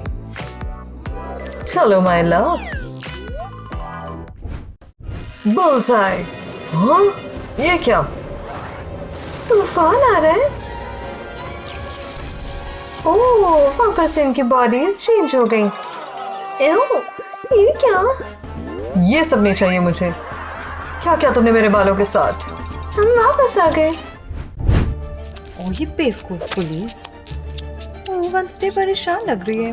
चलो माय लव। बुल्सआई। हाँ? ये क्या? तूफान आ रहा है। ओह, वापस इनकी बॉडीज चेंज हो गई। ये क्या? ये सब नहीं चाहिए मुझे। क्या क्या तुमने मेरे बालों के साथ? हम वापस आ गए।
ओह, ये बेवकूफ पुलिस। ओह, वेडनेसडे परेशान लग रही है।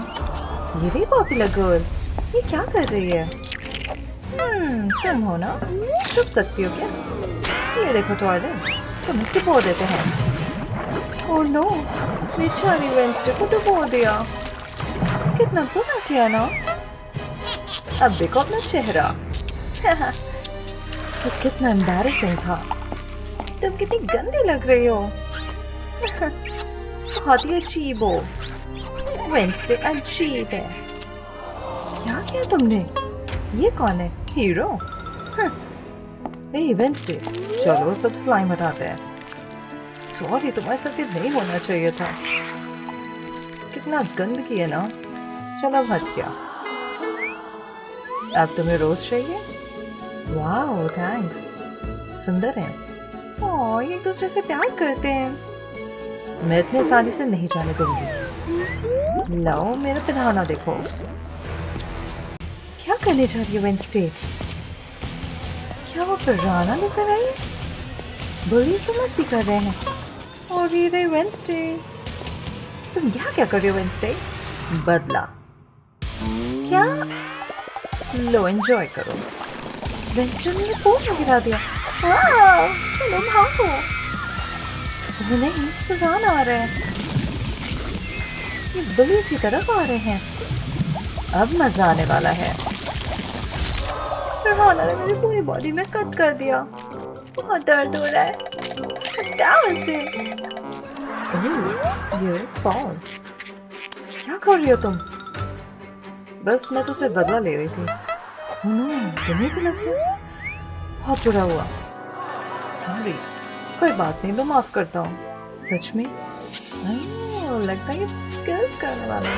ये रही पॉपुलर गर्ल। ये क्या कर रही है? तुम हो ना? छुप सकती हो क्या? ये देखो टॉयलेट, तुम्हें डुबो देते हैं। ओह नो, बेचारी वेडनेसडे को डुबो दिया। कितना बुरा किया ना। अब देखो अपना चेहरा। तो कितना एम्बैरेसिंग था। तुम कितनी गंदी लग रही हो। बहुत ही अजीब हो। वेडनेसडे अजीब है। क्या किया तुमने? ये कौन है? हीरो? वेडनेसडे, चलो सब स्लाइम हटाते हैं। सॉरी, तुम्हारे साथ ये नहीं होना चाहिए था। कितना गंदगी है ना। चलो अब हट गया। अब तुम्हें रोज चाहिए? वाह, थैंक्स। सुंदर है। ओह, ये एक दूसरे से प्यार करते हैं। मैं इतनी आसानी से नहीं जाने दूंगी। लाओ मेरा पिन्हाना देखो। क्या करने जा रही है वेडनेसडे? क्या वो पिराना लेकर आई? बुलीज तो मस्ती कर रहे हैं। और ये रही वेडनेसडे। तुम यहाँ क्या कर रही हो वेडनेसडे? बदला। क्या? लो एंजॉय करो। वेडनेसडे ने पोस्ट में गिरा दिया। चलो भागो। वो नहीं, पिराना आ रहे हैं। ये बुलीज की तरफ आ रहे हैं। अब मजा आने वाला है। पिराना ने मेरी पूरी बॉडी में कट कर दिया। बहुत दर्द हो रहा है। हटाओ इसे। ये पॉल, क्या कर रही हो तुम? बस मैं तुझसे बदला ले रही थी। तुम्हें भी लग गया? बहुत बुरा हुआ। सॉरी।
कोई बात नहीं, मैं माफ करता हूँ। सच में? लगता है ये किस करने वाला है।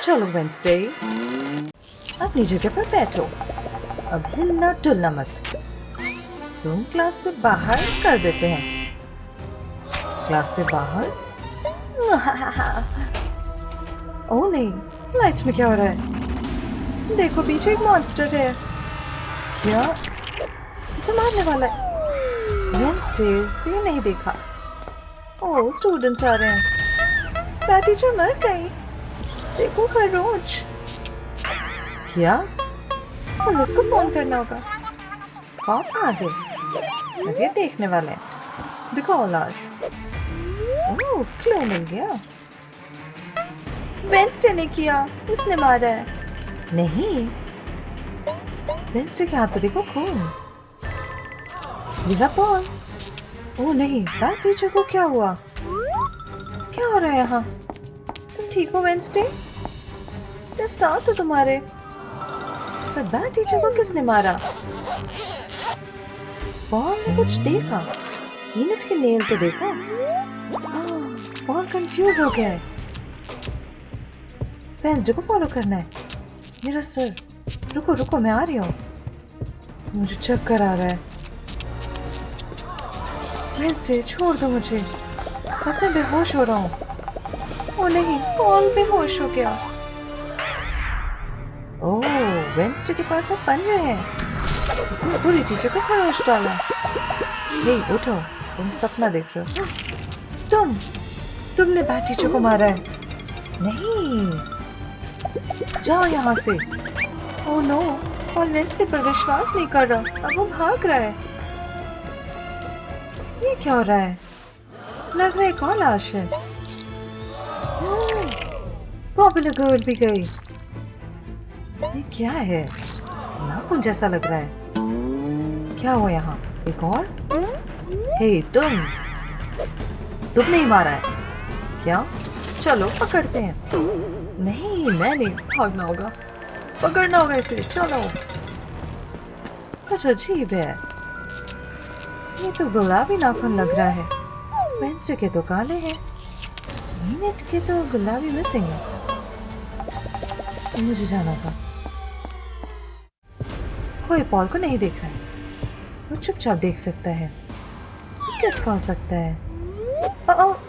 चलो वेंसडे, अपनी जगह पर बैठो। अब हिलना डुलना मत। रूम क्लास से बाहर कर देते हैं। क्लास से बाहर? ओह नहीं, लाइट्स में क्या हो रहा है? देखो पीछे एक मॉन्स्टर है। क्या? तो मारने वाला है। वेंसडे से नहीं देखा। ओह स्टूडेंट्स आ रहे हैं। बैट टीचर मर गई। देखो खरगोश। क्या? पुलिस को फोन करना होगा। कौन आ गए? अब ये देखने वाले हैं। दिखाओ लाश। ओह क्यों मिल गया? वेंसडे ने किया, इसने मारा है। नहीं, वेंसडे के हाथ पे देखो खून। मेरा बॉल। ओह नहीं, बैट टीचर को क्या हुआ? क्या हो रहा है यहाँ? तुम ठीक हो वेंसडे? मेरे साथ हो तुम्हारे। पर बैट टीचर को किसने मारा? बॉल ने कुछ देखा। यूनिट के नेल तो देखो। बॉल कंफ्यूज हो गया है। वेंसडे को फॉलो करना है। मेरा सर। रुको रुको, मैं आ रही हूँ। मुझे चक्कर आ रहा है। वेंसडे छोड़ दो मुझे। अब मैं बेहोश हो रहा हूँ। ओ नहीं, बॉल बेहोश हो गया। ओह, वेंसडे के पास अब पंजे हैं। उसने पूरी टीचर को खरोच डाला। हे उठो, तुम सपना देख रहे हो। तुमने बैट टीचर को मारा है। नहीं, जाओ यहाँ से। ओह नो, पॉल वेंसडे पर विश्वास नहीं कर रहा। अब वो भाग रहा है। ये क्या हो रहा है? लग रहा है कौन लाश है? पॉपुलर गर्ल भी गई। ये क्या है? नाखून जैसा लग रहा है। क्या हुआ यहाँ? एक और? हे तुमने ही मारा है क्या? चलो पकड़ते हैं। नहीं, मैं नहीं, भागना होगा। पकड़ना होगा इसे। चलो। कुछ अजीब है। ये तो गुलाबी नाखून लग रहा है। वेंसडे के तो काले हैं। मीनट के तो गुलाबी मिसिंग है। मुझे जाना होगा। कोई पॉल को नहीं देख रहा है। वो चुपचाप देख सकता है। किसका हो सकता है?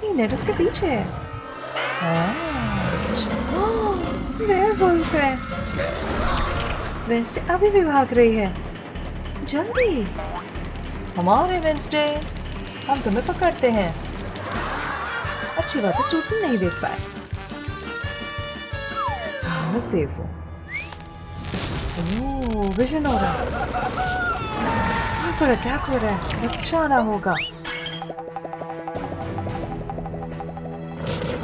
मीनट उसके पीछे है। वेयरवुल्फ है। वेंसडे अभी भी भाग रही है। जल्दी। हमारे वेंसडे, हम तुम्हें पकड़ते हैं। अच्छी बात है, स्टूडेंट नहीं देख पाए। मैं सेफ हूँ। ओह, विजन हो रहा है। यहाँ पर अटैक हो रहा है। बचाना होगा।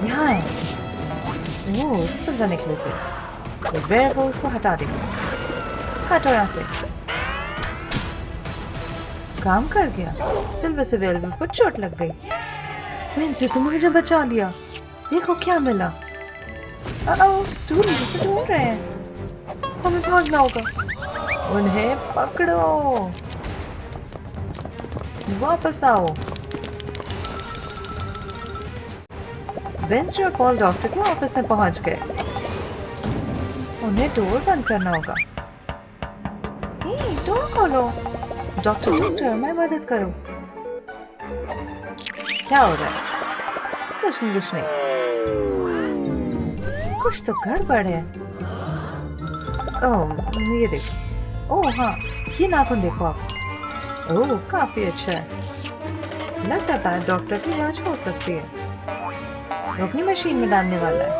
यहाँ है। ओह, सिल्वर नेकलेस है। वेयरवुल्फ को हटा दे। हटो यहाँ से। काम कर गया। सिल्वर से वेयरवुल्फ को चोट लग गई। वेंसडे, तुमने मुझे बचा लिया। देखो क्या मिला। स्टूडेंट्स उसे ढूंढ रहे हैं। हमें भागना होगा। उन्हें पकड़ो। वापस आओ। वेंसडे और पॉल डॉक्टर के ऑफिस में पहुंच गए। उन्हें डोर बंद करना होगा। हे, डोर खोलो। डॉक्टर, मैं मदद करो। क्या हो रहा है? कुछ नहीं। कुछ तो गड़बड़ है। ओह, ये देखो। ओह हाँ, ये नाखून देखो आप। ओह, काफी अच्छा है। लगता है डॉक्टर की इलाज हो सकती है। वो अपनी मशीन में डालने वाला है।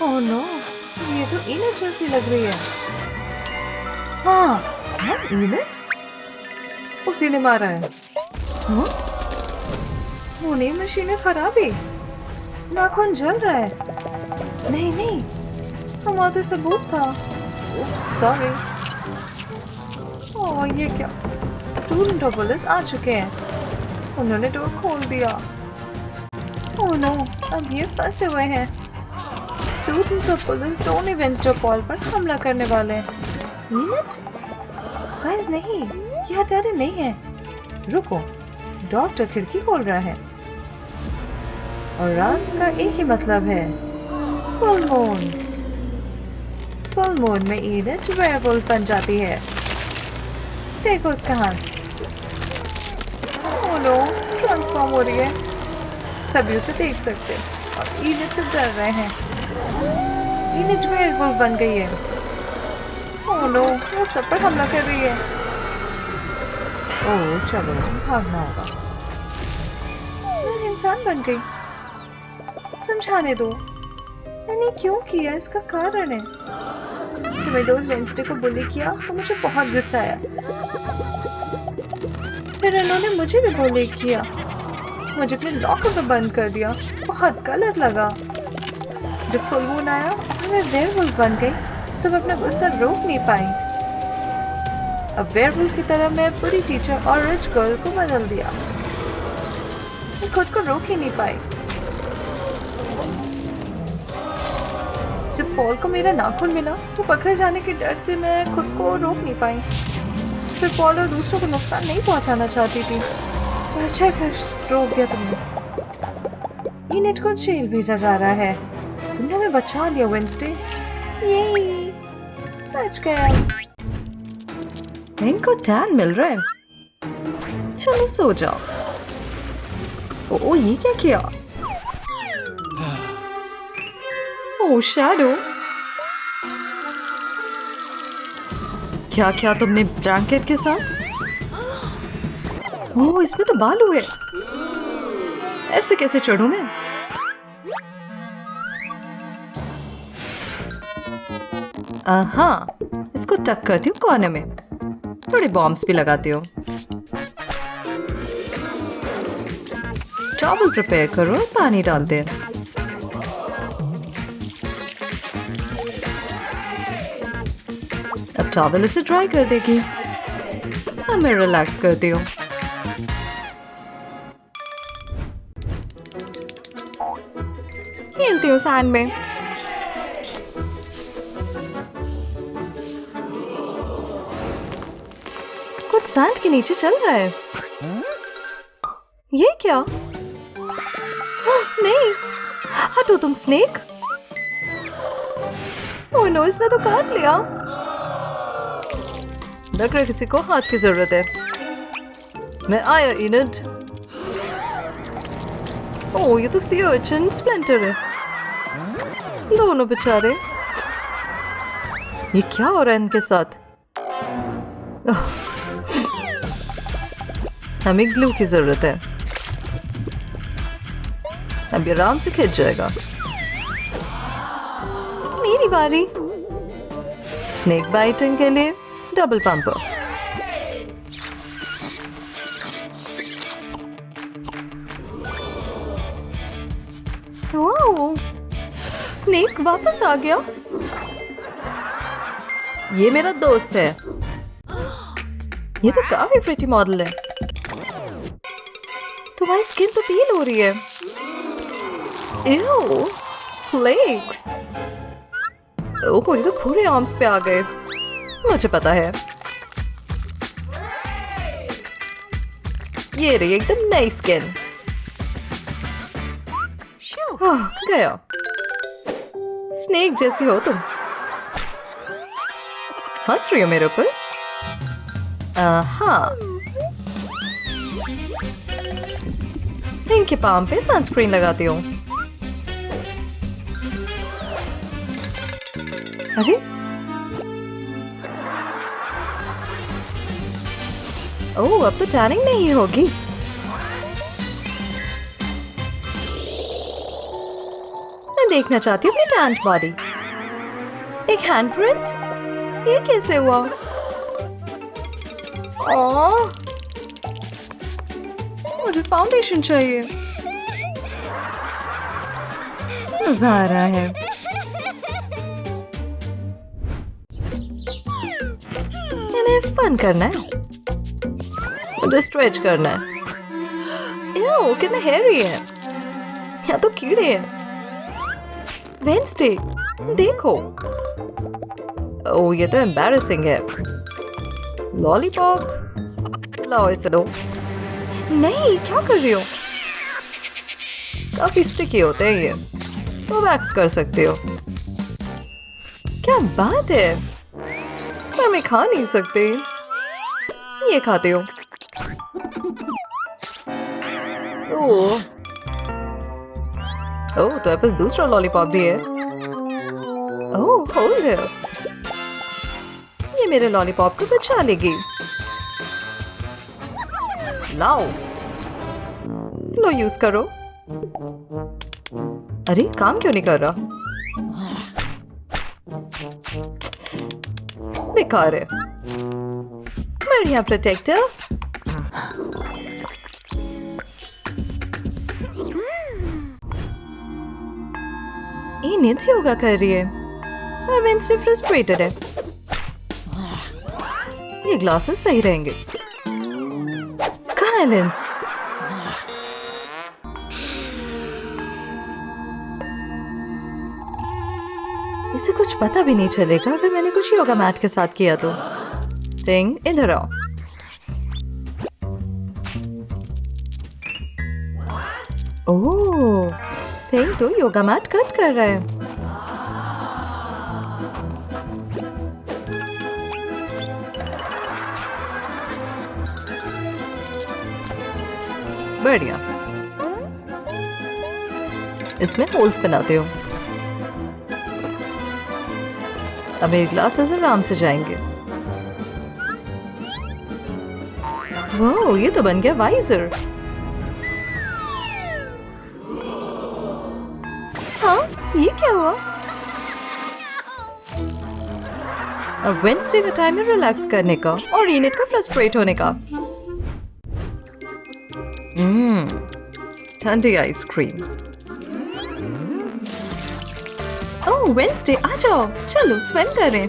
ओह नो, ये तो इनट जैसी लग रही है। हाँ, क्या इनट? उसी ने मारा है। नहीं, मशीनें खराब है। नाखून जल रहा है। नहीं, हमारा तो सबूत था। सॉरी। ओह, ये क्या? स्टूडेंट और पुलिस आ चुके हैं। उन्होंने डोर खोल दिया। ओह नो, अब ये फंसे हुए हैं।
स्टूडेंट्स और पुलिस दोनों ही वेंसडे पॉल पर हमला करने वाले हैं। नीनट? गाइस नहीं, ये हथियार नहीं है। रुको, डॉक्टर खिड़की खोल रहा है और रात का एक ही मतलब है, फुल मून। फुल मून में ईडिथ वेयरवुल्फ बन जाती है। देखो उसका हाथ। ओह नो, ट्रांसफॉर्म हो रही है। सभी उसे देख सकते और ईडिथ से डर रहे हैं। ईडिथ वेयरवुल्फ बन गई है। ओह नो, वो सब पर हमला कर रही है। ओह चलो, भागना होगा। मैं इंसान बन गई। समझाने दो, मैंने क्यों किया, इसका कारण है। जब मेरे दोस्त वेंसडे को बुली किया तो मुझे बहुत गुस्सा आया। फिर उन्होंने मुझे भी बुली किया, मुझे अपने लॉकर में बंद कर दिया। बहुत गलत लगा। जब फुल मून आया और मैं वेयरवुल्फ बन गई तो मैं अपना गुस्सा रोक नहीं पाई। अब वेयरवुल्फ की तरह मैं बुरी टीचर और रिच गर्ल को बदल दिया। मैं खुद को रोक ही नहीं पाई। जब पॉल को मेरा नाखून मिला तो पकड़े जाने के डर से मैं खुद को रोक नहीं पाई। फिर पॉल और दूसरों को नुकसान नहीं पहुंचाना चाहती थी। अच्छा फिर रोक दिया तुमने। ईनेट को जेल भेजा जा रहा है। तुमने हमें बचा लिया वेंसडे। यही बच गया। इनको टैन मिल रहा है। चलो सो जाओ। ओ ये क्या किया? ओ शैडो, क्या क्या तुमने ब्लैंकेट के साथ? ओह इसमें तो बाल हुए। ऐसे कैसे चढ़ूं मैं? हाँ, इसको टक करती हूँ कोने में। थोड़े बॉम्ब्स भी लगाती हूँ। टॉवल प्रिपेयर करो, पानी डाल दे। अब टॉवल इसे ड्राई कर देगी। अब मैं रिलैक्स करती हूँ। खेलती हूँ सैंड में। कुछ सैंड के नीचे चल रहा है। ये क्या? नहीं, हटो तुम स्नेक। ओह नो, इसने तो काट लिया। लग रहा है किसी को हाथ की जरूरत है। मैं आया ईनेट। ओह ये तो सी अर्चिन स्प्लिंटर है। दोनों बेचारे। ये क्या हो रहा है इनके साथ? हमें ग्लू की जरूरत है। अब ये आराम से खिंच जाएगा। मेरी बारी। स्नेक बाइटिंग के लिए डबल पंपर। वाओ, स्नेक वापस आ गया। ये मेरा दोस्त है। ये तो काफी प्रिटी मॉडल है। तुम्हारी स्किन तो पील हो रही है। Ew, flakes. ओह ये तो पूरे आर्म्स पे आ गए। मुझे पता है। ये रही एकदम नई स्किन। गया। स्नेक जैसी हो तुम। हंस रही हो मेरे ऊपर? हाँ। इनके पाम पे सनस्क्रीन लगाती हूँ। अरे ओह अब तो टैनिंग नहीं होगी। मैं देखना चाहती हूँ अपनी टैंट बॉडी। एक हैंडप्रिंट? ये कैसे हुआ? ओह मुझे फाउंडेशन चाहिए। मजा आ रहा है। मैंने फन करना है। मुझे स्ट्रेच करना है। कितना हेयरी है। यहाँ तो कीड़े हैं। वेंसडे
देखो। ओह, ये तो एम्बैरेसिंग है। लॉलीपॉप, लाओ इसे दो। नहीं, क्या कर रही हो? काफी स्टिकी होते हैं ये, तो वैक्स कर सकते हो। क्या बात है, पर मैं खा नहीं सकती। ये खाते हो? ओह, तो मेरे पास दूसरा लॉलीपॉप भी है। ओह, होल्ड इट। ये मेरे लॉलीपॉप को बचा लेगी। लाओ, लो यूज करो। अरे, काम क्यों नहीं कर रहा? बेकार है। बढ़िया प्रोटेक्टर। ये नित योगा कर रही है और वेंसडे फ्रस्ट्रेटेड है। ये ग्लासेस सही रहेंगे। कहाँ है लेंस? इसे कुछ पता भी नहीं चलेगा अगर मैंने कुछ योगा मैट के साथ किया तो। टिंग, इधर आओ। ओह, टिंग तो योगा मैट कट कर रहा है। बढ़िया। इसमें होल्स बनाते हो। अब मेरे ग्लासेस आराम से जाएंगे। वाह, ये तो बन गया वाइजर। हाँ, ये क्या हुआ? अब वेंसडे का टाइम है रिलैक्स करने का और रीनेट का फ्रस्ट्रेट होने का। ठंडी आइसक्रीम। ओह, वेंसडे आ जाओ, चलो स्विम करें।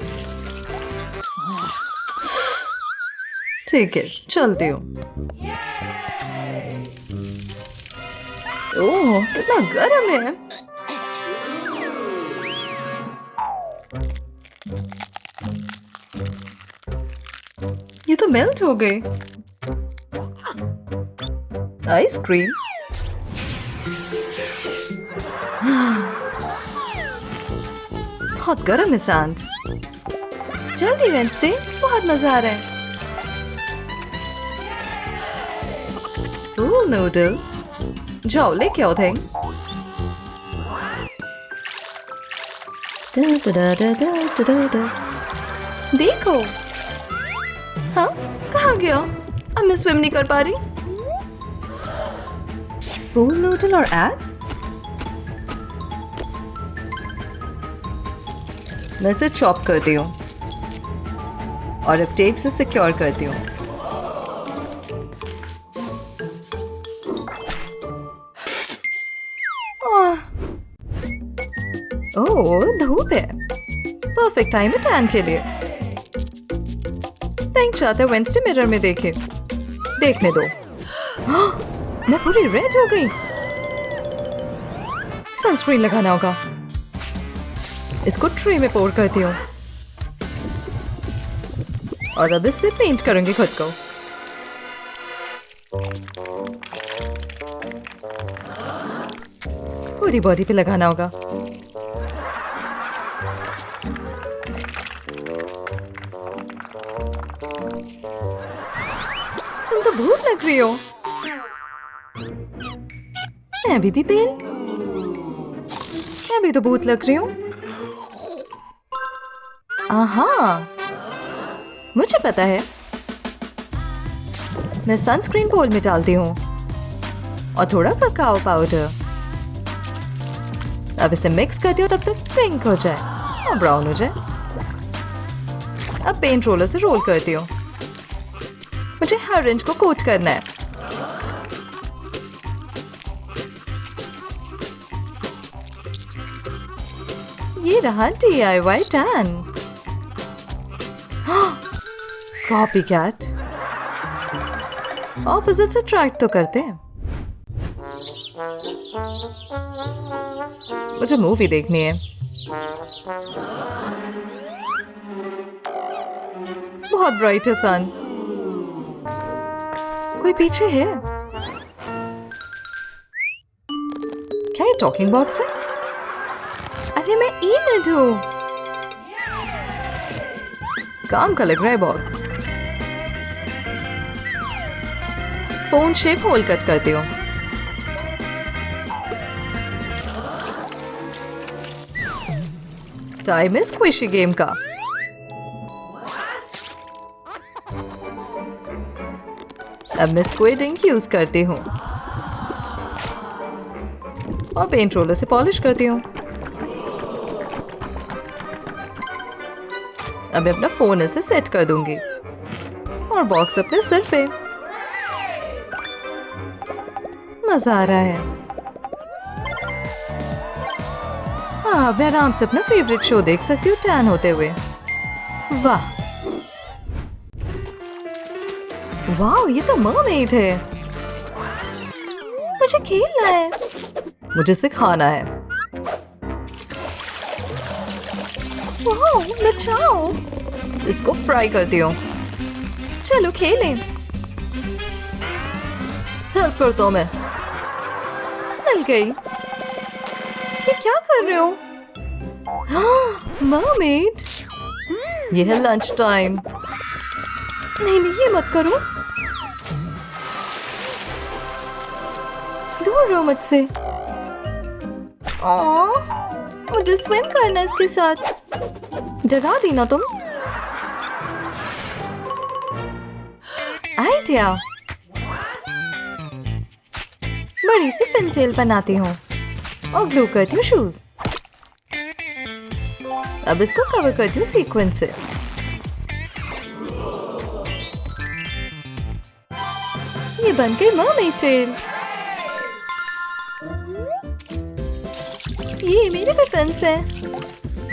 ठीक है, चलती हूँ। ओह, कितना गर्म है। ये तो मेल्ट हो गई। आइसक्रीम। बहुत गर्म है सैंड। जल्दी वेंसडे, बहुत मजा आ रहा है। ओह, नूडल। जाओ लेके आओ थिंग। देखो। हाँ, कहाँ गया? अब मैं स्विम नहीं कर पा रही। पूल नूडल और एग्स? मैं इसे चॉप करती हूँ और अब टेप से सिक्योर करती हूँ। ओह, धूप है। परफेक्ट टाइम है टैन के लिए। थैंक चाहते वेंसडे मिरर में देखे। देखने दो। मैं पूरी रेड हो गई। सनस्क्रीन लगाना होगा। इसको ट्रे में पोर करती हूँ और अब इससे पेंट करूंगी खुद को। पूरी बॉडी पे लगाना होगा। तुम तो भूत लग रही हो। मैं अभी भी पेन। मैं भी तो भूत लग रही हूँ। आहा, मुझे पता है। मैं सनस्क्रीन बोल में डालती हूँ और थोड़ा ककाओ पाउडर। अब इसे मिक्स करती हूँ तब तक पिंक हो जाए और ब्राउन हो जाए। अब पेंट रोलर से रोल करती हूँ। मुझे हर इंच को कोट करना है। ये रहा DIY tan. Copy cat. Opposites attract तो करते हैं। मुझे मूवी देखनी है। बहुत ब्राइट है सन। कोई पीछे है? क्या ये टॉकिंग बॉक्स है? अरे मैं इनड हूँ। काम का लग रहा है box. Phone shape hole cut करती हूँ। टाइम है स्क्विशी गेम का। अब मैं स्क्विड इंक यूज करती हूँ और पेंट रोलर से पॉलिश करती हूँ। अब मैं अपना फोन इसे सेट कर दूंगी और बॉक्स अपने सिर पे। मजा आ रहा है। हाँ, मैं आराम से अपना फेवरेट शो देख सकती हूँ टैन होते हुए। वाह वाह, ये तो मरमेड है। मुझे खेलना है। मुझे सिखाना है। वाह, बचाओ। इसको फ्राई करती हूँ। चलो खेलें। हेल्प करता हूँ मैं। मिल गई। ये क्या कर रहे हो? मरमेड। ये है लंच टाइम। नहीं नहीं, ये मत करो। दूर रहो मुझसे। मुझे स्विम करना है इसके साथ। डरा दी ना तुम। आइडिया। बड़ी सी फिनटेल बनाती हूँ और ग्लू करती हूँ शूज। अब इसको कवर करती हूँ सीक्वेंस से। ये बन गई मरमेड टेल। ये मेरे पे फेंस है।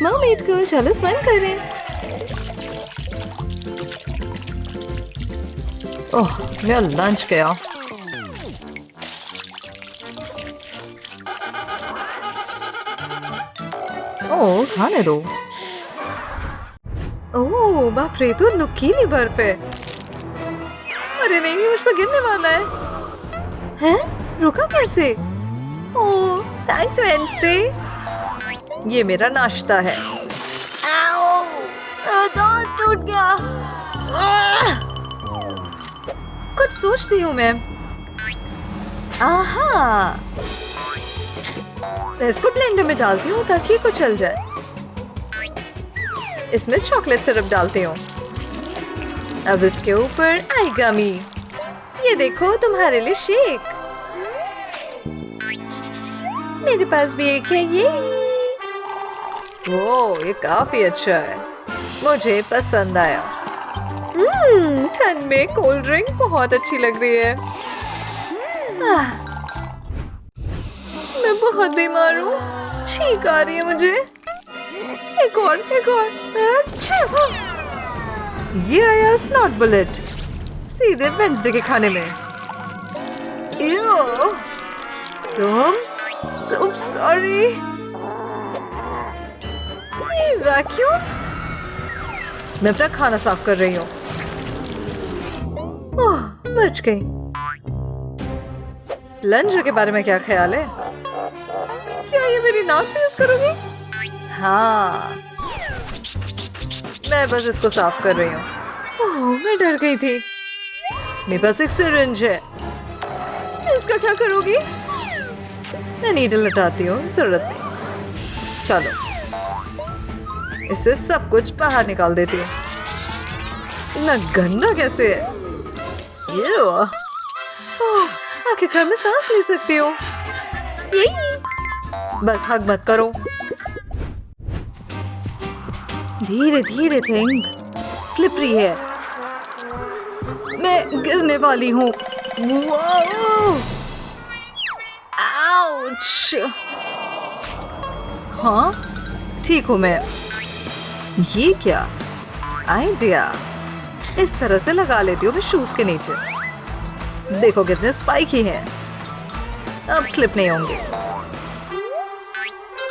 मरमेड गर्ल, चलो स्विम करें। ओह, मेरा लंच गया। ओह, खाने दो। ओह बाप रे, तो नुकीली बर्फ है। अरे नहीं, मुझ पर गिरने वाला है। हैं? रुका कैसे? ओह थैंक्स वेंसडे। ये मेरा नाश्ता है। आओ, दांत टूट गया। कुछ सोचती हूँ मैं। आहा, मैं इसको ब्लेंडर में डालती हूँ ताकि कुछ चल जाए। इसमें चॉकलेट सिरप डालती हूँ। अब इसके ऊपर आइगमी। ये देखो, तुम्हारे लिए शेक। मेरे पास भी एक है। ये ओह, ये काफी अच्छा है। मुझे पसंद आया। ठंड में कोल्ड ड्रिंक बहुत अच्छी लग रही है। मैं बहुत बीमार हूँ। छींक आ रही है मुझे। एक और। अच्छा, ये आया स्नॉट बुलेट सीधे वेंसडे के खाने में। तुम सॉरी। वैक्यूम। मैं अपना खाना साफ कर रही हूँ। ओह, बच गई। लंच के बारे में क्या ख्याल है? क्या ये मेरी नाक पे यूज करोगी? हाँ, मैं बस इसको साफ कर रही हूँ। ओह, मैं डर गई थी। मेरे पास एक सिरिंज है। इसका क्या करोगी? मैं नीडल हटाती हूँ, जरूरत नहीं। चलो, इससे सब कुछ बाहर निकाल देती हूँ। इतना गंदा कैसे है? आखिरकार मैं सांस ले सकती हूँ। बस हग मत करो। धीरे धीरे थिंग, स्लिपरी है। मैं गिरने वाली हूँ। आउच। हाँ, ठीक हूँ मैं। ये क्या आइडिया? इस तरह से लगा लेती हूँ मैं शूज के नीचे। देखो कितने स्पाइकी हैं। अब स्लिप नहीं होंगे।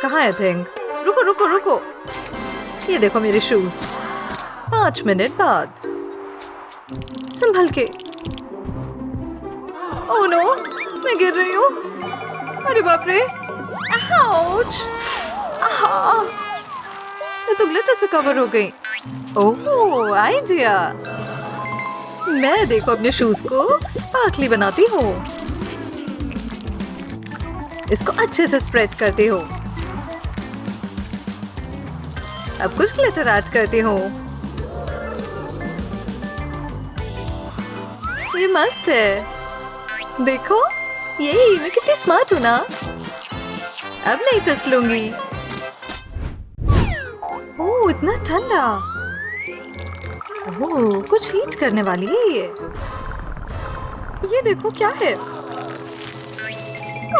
कहाँ है थिंग? रुको
रुको रुको रुको, ये देखो मेरे शूज। 5 मिनट बाद। संभल के। ओह नो, मैं गिर रही हूँ। अरे बाप रे, आउच। आहा, मैं तो ग्लिटर से कवर हो गई। ओह, आइडिया। मैं देखो अपने शूज को स्पार्कली बनाती हूँ। इसको अच्छे से स्प्रेड करती हूँ। अब कुछ ग्लिटर ऐड करती हूँ। ये मस्त है। देखो, यही मैं कितनी स्मार्ट हूँ ना। अब नहीं फिसलूंगी। ओह, इतना ठंडा। ओह, कुछ हीट करने वाली है ये। ये देखो क्या है।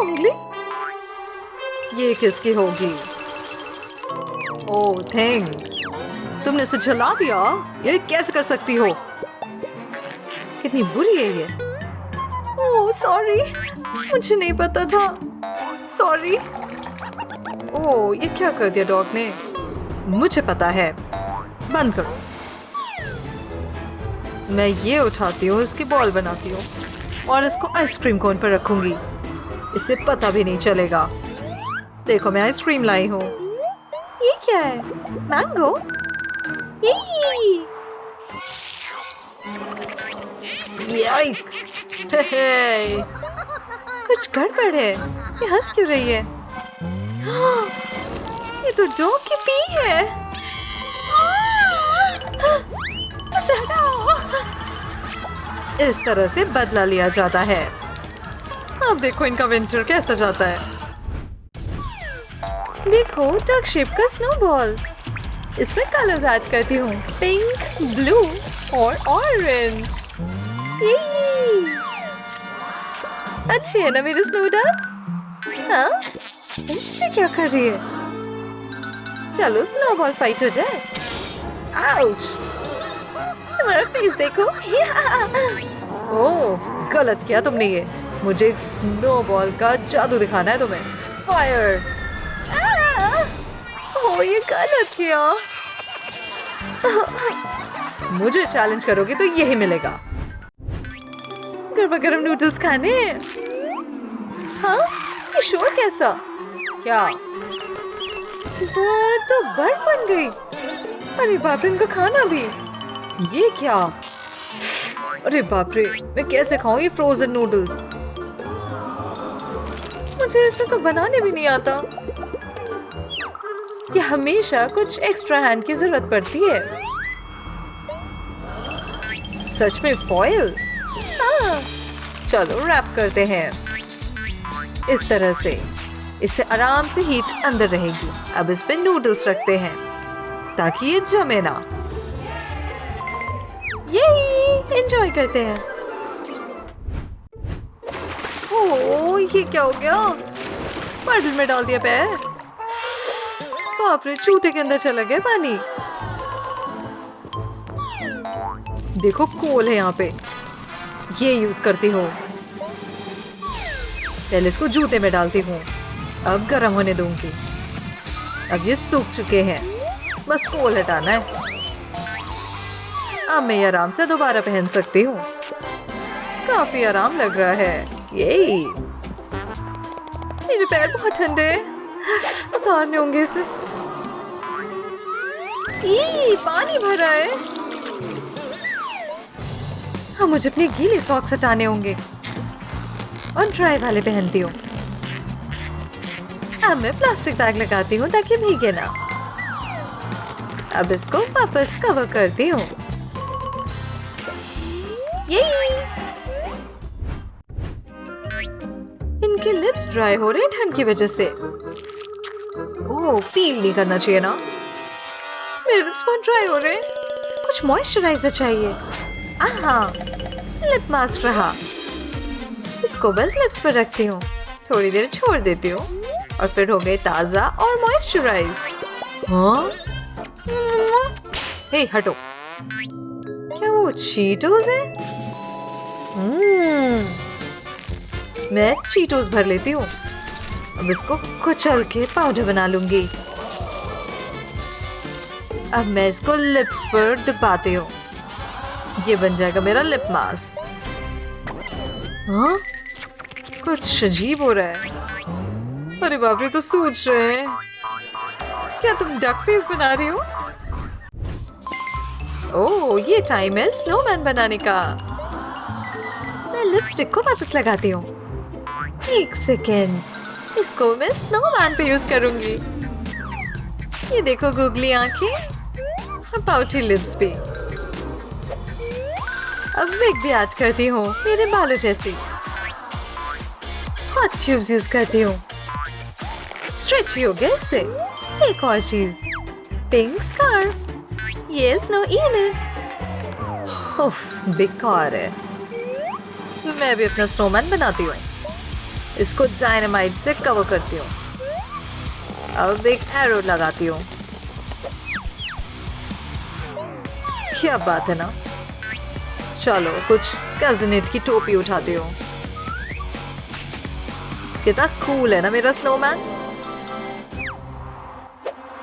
उंगली। ये किसकी होगी? ओह थिंग, तुमने इसे जला दिया। ये कैसे कर सकती हो? कितनी बुरी है ये। ओह सॉरी, मुझे नहीं पता था। सॉरी। ओह, ये क्या कर दिया डॉग ने? मुझे पता है। बंद करो। मैं ये उठाती हूँ, इसकी बॉल बनाती हूँ और इसको आइसक्रीम कोन पर रखूंगी। इसे पता भी नहीं चलेगा। देखो, मैं आइसक्रीम लाई हूँ। ये क्या है? मैंगो? याइक! कुछ गड़बड़ है। ये हंस क्यों रही है? ये तो डॉग की पी है। इसे हटाओ। इस तरह से बदला लिया जाता है। अब देखो इनका विंटर कैसा जाता है। देखो, डक शेप का स्नोबॉल। इसमें कलर्स ऐड करती हूँ, पिंक, ब्लू और ऑरेंज। अच्छी है ना मेरी स्नो डक्स? हाँ? इंस्टी क्या कर रही है? चलो स्नोबॉल फाइट हो जाए। आउच! तुम्हारा फेस देखो। ओह, गलत किया तुमने ये। मुझे एक स्नोबॉल का जादू दिखाना है तुम्हें। फायर! ओह, ये गलत किया। मुझे चैलेंज करोगे तो यही मिलेगा। गर्मा गर्म नूडल्स खाने। हाँ, ये शोर कैसा? क्या? वो तो बर्फ बन गई। अरे बाप रे, इनका खाना भी। ये क्या? अरे बाप रे, मैं कैसे खाऊं ये फ्रोजन नूडल्स? मुझे इसे तो बनाने भी नहीं आता। ये हमेशा कुछ एक्स्ट्रा हैंड की जरूरत पड़ती है। सच में फॉयल? हाँ, चलो रैप करते हैं। इस तरह से इससे आराम से हीट अंदर रहेगी। अब इस पे नूडल्स रखते हैं ताकि ये जमे ना। यही एंजॉय करते हैं। ओह, ये क्या हो गया? पार्डल में डाल दिया पैर। बाप रे, जूते के अंदर चला गया पानी। देखो, कोल है यहाँ पे। ये यूज करती हूँ। पहले इसको जूते में डालती हूँ। अब गर्म होने दूंगी। अब ये सूख चुके हैं, बस कोल हटाना है। अब मैं ये आराम से दोबारा पहन सकती हूँ। काफी आराम लग रहा है। यही, मेरे पैर बहुत ठंडे हैं। उतारने होंगे इसे। पानी भरा है। हाँ, मुझे अपने गीले सॉक्स हटाने होंगे और ड्राई वाले पहनती हूँ। अब मैं प्लास्टिक बैग लगाती हूँ ताकि भीगे ना। अब इसको वापस कवर करती हूँ। इनके लिप्स ड्राई हो रहे हैं ठंड की वजह से। ओह, पील नहीं करना चाहिए ना। मेरे लिप्स बहुत ड्राई हो रहे हैं। कुछ मॉइस्चराइजर चाहिए। आहा, लिप मास्क रहा। इसको बस लिप्स पर रखती हूँ, थोड़ी देर छोड़ देती हूँ और फिर हो गए ताज़ा और मॉइस्चराइज। हाँ? हे, हटो। क्या वो चीटोस है? मैं चीटोस भर लेती हूँ। अब इसको कुचल के पाउडर बना लूंगी।
अब मैं इसको लिप्स पर दबाती हूँ। ये बन जाएगा मेरा लिप मास्क। हाँ? कुछ अजीब हो रहा है। अरे बाप रे, तो सूझ रहे हैं। क्या तुम डक फेस बना रही हो? ओह, ये टाइम है स्नोमैन बनाने का। मैं लिपस्टिक को वापस लगाती हूँ। एक सेकेंड, इसको मैं स्नोमैन पे यूज करूंगी। ये देखो, गुगली आंखें और पाउटी लिप्स भी। अब विग भी ऐड करती हूँ, मेरे बालों जैसी। हॉट ट्यूब्स यूज करती हूँ, स्ट्रेची हो गया इससे। एक और चीज, pink scarf. Yes, no, in it. उफ, बेकार है। मैं भी अपना स्नोमैन बनाती हूँ। इसको डायनामाइट से कवर करती हूँ। अब एक एरो लगाती हूँ। क्या बात है ना। चलो, कुछ कजिनेट की टोपी उठाती हूँ। कितना कूल है ना मेरा स्नोमैन।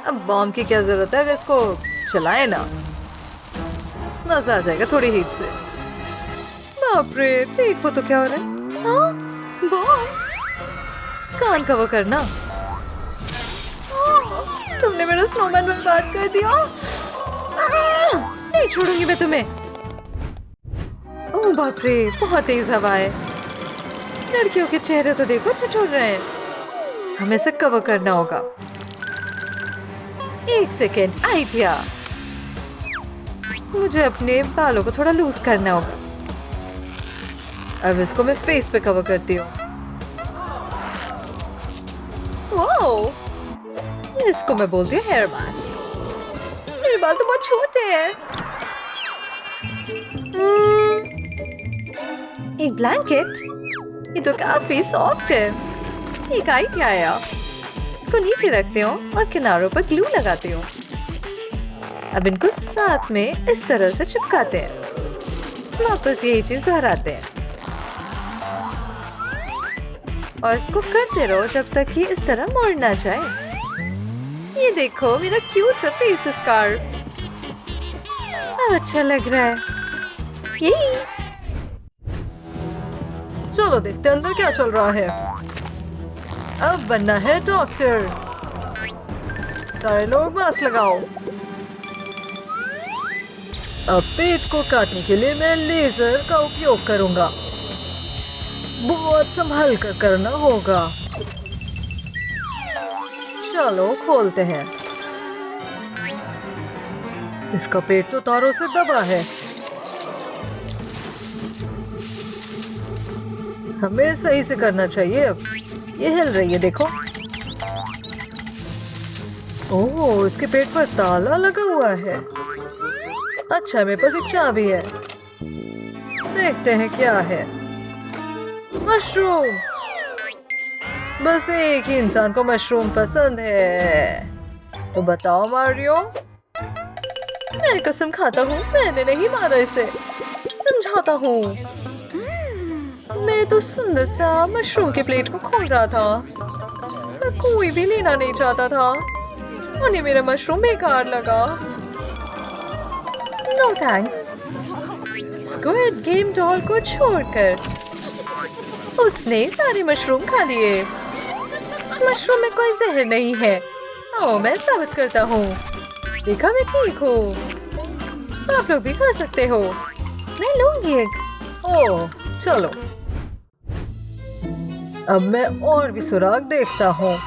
अब बॉम्ब की क्या जरूरत है, अगर इसको चलाए ना, मजा आ जाएगा थोड़ी हीट से। बाप रे, देखो तो क्या हो रहा है। हाँ, बॉम्ब। कान कवर करना। तुमने मेरा स्नोमैन बर्बाद कर दिया। नहीं छोड़ूंगी मैं तुम्हें। ओह बाप रे, बहुत तेज हवा है। लड़कियों के चेहरे तो देखो ठिठुर रहे हैं। हमें इसे कवर करना होगा। एक सेकेंड, आइडिया। मुझे अपने बालों को थोड़ा लूज करना होगा। अब इसको मैं फेस पे कवर करती हूँ। ओह, इसको मैं बोलती हूँ हेयर मास्क। मेरे बाल तो बहुत छोटे हैं। एक ब्लैंकेट, ये तो काफी सॉफ्ट है। एक आइडिया आया। इसको नीचे रखती हूँ और किनारों पर ग्लू लगाती हूँ। अब इनको साथ में इस तरह से चिपकाते हैं। वापस यही चीज दोहराते हैं और इसको करते रहो जब तक कि इस तरह मुड़ ना जाए। ये देखो, मेरा क्यूट सा फेस स्कार्फ। अच्छा लग रहा है। यही। चलो देखते हैं अंदर क्या चल रहा है। अब बनना है डॉक्टर। सारे लोग मास्क लगाओ। अब पेट को काटने के लिए मैं लेजर का उपयोग करूंगा। बहुत संभाल कर करना होगा। चलो खोलते हैं। इसका पेट तो तारों से दबा है। हमें सही से करना चाहिए। अब ये हिल रही है, देखो। ओह, इसके पेट पर ताला लगा हुआ है। अच्छा, मेरे पास एक चाबी है। देखते हैं क्या है। मशरूम। बस एक ही इंसान को मशरूम पसंद है। तो बताओ मारियो। मैं कसम खाता हूँ, मैंने नहीं मारा इसे। समझाता हूँ। मैं तो सुंदर सा मशरूम के प्लेट को खोल रहा था, पर कोई भी लेना नहीं चाहता था। उन्हें मेरा मशरूम बेकार लगा। No thanks. Squid game doll को छोड़कर उसने सारे मशरूम खा लिए। मशरूम में कोई जहर नहीं है। ओ, मैं साबित करता हूँ। देखा, मैं ठीक हूँ। आप लोग भी खा सकते हो। मैं लूंगी एक। ओह, चलो। अब मैं और भी सुराग देखता हूँ।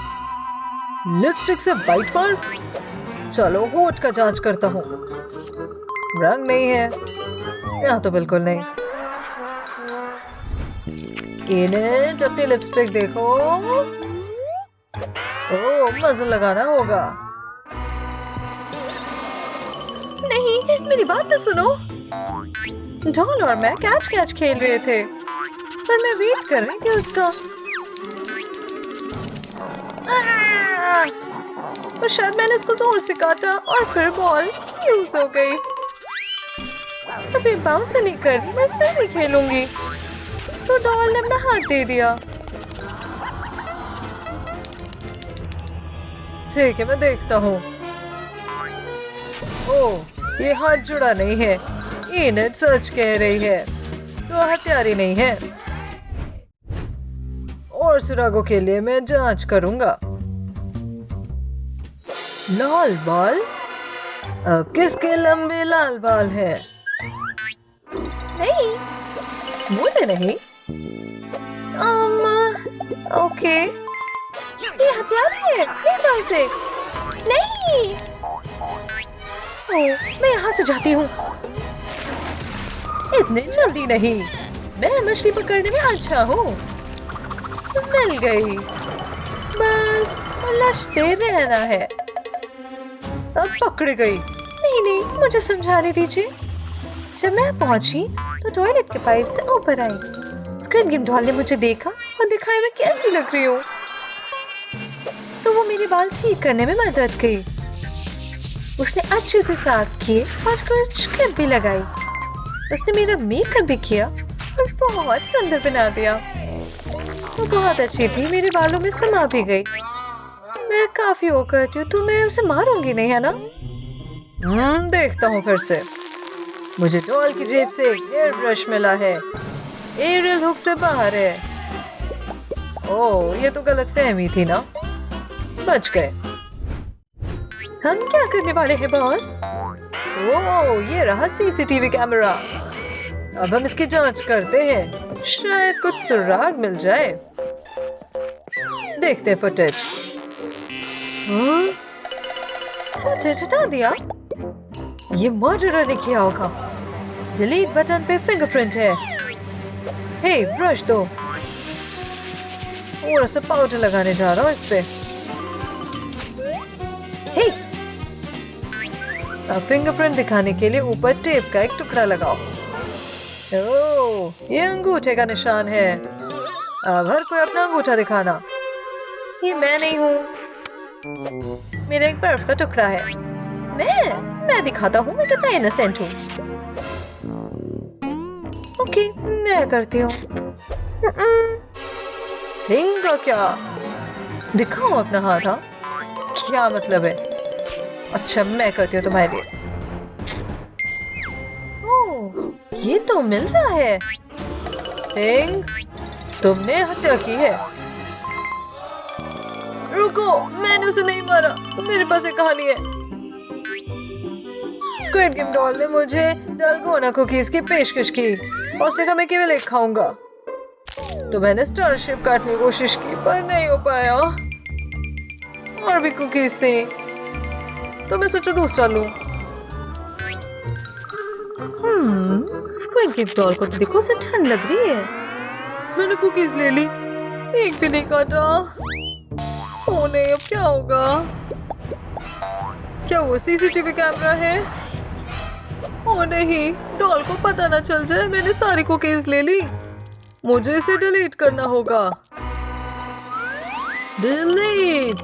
लिपस्टिक से बाइट मार्क। चलो, होठ का जांच करता हूँ। रंग नहीं है यहाँ तो, बिल्कुल नहीं। इन्हें अपनी लिपस्टिक देखो। ओह, मजा लगाना होगा। नहीं, मेरी बात तो सुनो। डॉल और मैं कैच कैच खेल रहे थे, पर मैं वेट कर रही थी उसका। और शायद मैंने इसको जोर से काटा और फिर बॉल फ्यूज हो गई। अभी बाउंस नहीं कर रही, मैं फिर भी खेलूंगी। तो डॉल ने अपना हाथ दे दिया। ठीक है, मैं देखता हूँ। ओह, ये हाथ जुड़ा नहीं है। इनेट सच कह रही है, तो हथियारी नहीं है। और सुरागों के लिए मैं जांच करूंगा। लाल बाल? अब किसके लंबे लाल बाल है? नहीं, मुझे नहीं। ओके, ये हथियार है। ले जाओ इसे। नहीं, ओह, मैं यहाँ से जाती हूँ। इतने जल्दी नहीं, मैं मछली पकड़ने में अच्छा हूँ। मिल गई, बस उलझते रहना है। अब पकड़ गई। नहीं नहीं, मुझे समझाने दीजिए। जब मैं पहुंची तो टॉयलेट के पाइप से ऊपर आई। स्क्विड गेम डॉल ने मुझे देखा और दिखाया मैं कैसी लग रही हूँ, तो वो मेरे बाल ठीक करने में मदद की। उसने अच्छे से साफ किए और कुछ क्लिप भी लगाई। उसने मेरा मेकअप भी किया और बहुत सुंदर बना दिया। वो बहुत अच्छी थी, मेरे बालों में समा भी गई। मैं काफी वो करती हूँ, तो मैं उसे मारूंगी नहीं, है ना? देखता हूँ फिर से। मुझे डॉल की जेब से एक एयर ब्रश मिला है। एरियल हुक से बाहर है। ओह, ये तो गलत फहमी थी ना। बच गए। हम क्या करने वाले हैं बॉस? ओह, ये रहा सीसीटीवी कैमरा। अब हम इसकी जांच करते हैं, शायद कुछ सुराग मिल जाए। देखते हैं फुटेज। फुटेज हटा दिया। ये मर्डरर ने किया होगा। डिलीट बटन पे फिंगरप्रिंट है। हे, ब्रश दो। थोड़ा सा पाउडर लगाने जा रहा हूँ इस पे। हे, अब फिंगरप्रिंट दिखाने के लिए ऊपर टेप का एक टुकड़ा लगाओ। ओह, ये अंगूठे का निशान है। अब हर कोई अपना अंगूठा दिखाना। ये मैं नहीं हूँ, मेरा एक बर्फ का टुकड़ा है। मैं दिखाता हूँ मैं कितना इनोसेंट हूँ। ओके, मैं करती हूँ। थिंग का क्या? दिखाओ अपना हाथ। हाँ, क्या मतलब है? अच्छा, मैं करती हूँ तुम्हारे लिए। ओह, ये तो मिल रहा है। थिंग, तुमने हत्या की है। रुको, मैंने उसे नहीं मारा। मेरे पास एक कहानी है। स्क्विड गेम डॉल ने मुझे डलगोना कुकीज की पेशकश की। उसने कहा मैं केवल एक खाऊंगा, तो मैंने स्टारशिप काटने की कोशिश की, पर नहीं हो पाया। और भी कुकीज थी, तो मैं सोचा दूसरा लूं। स्क्विड गेम डॉल को तो देखो, उसे ठंड लग रही है। मैंने कुकीज ले ली, एक भी नहीं काटा। ओ नहीं, अब क्या होगा? क्या वो सीसीटीवी कैमरा है? ओ नहीं, डॉल को पता ना चल जाए मैंने सारी कुकीज ले ली। मुझे इसे डिलीट करना होगा। डिलीट,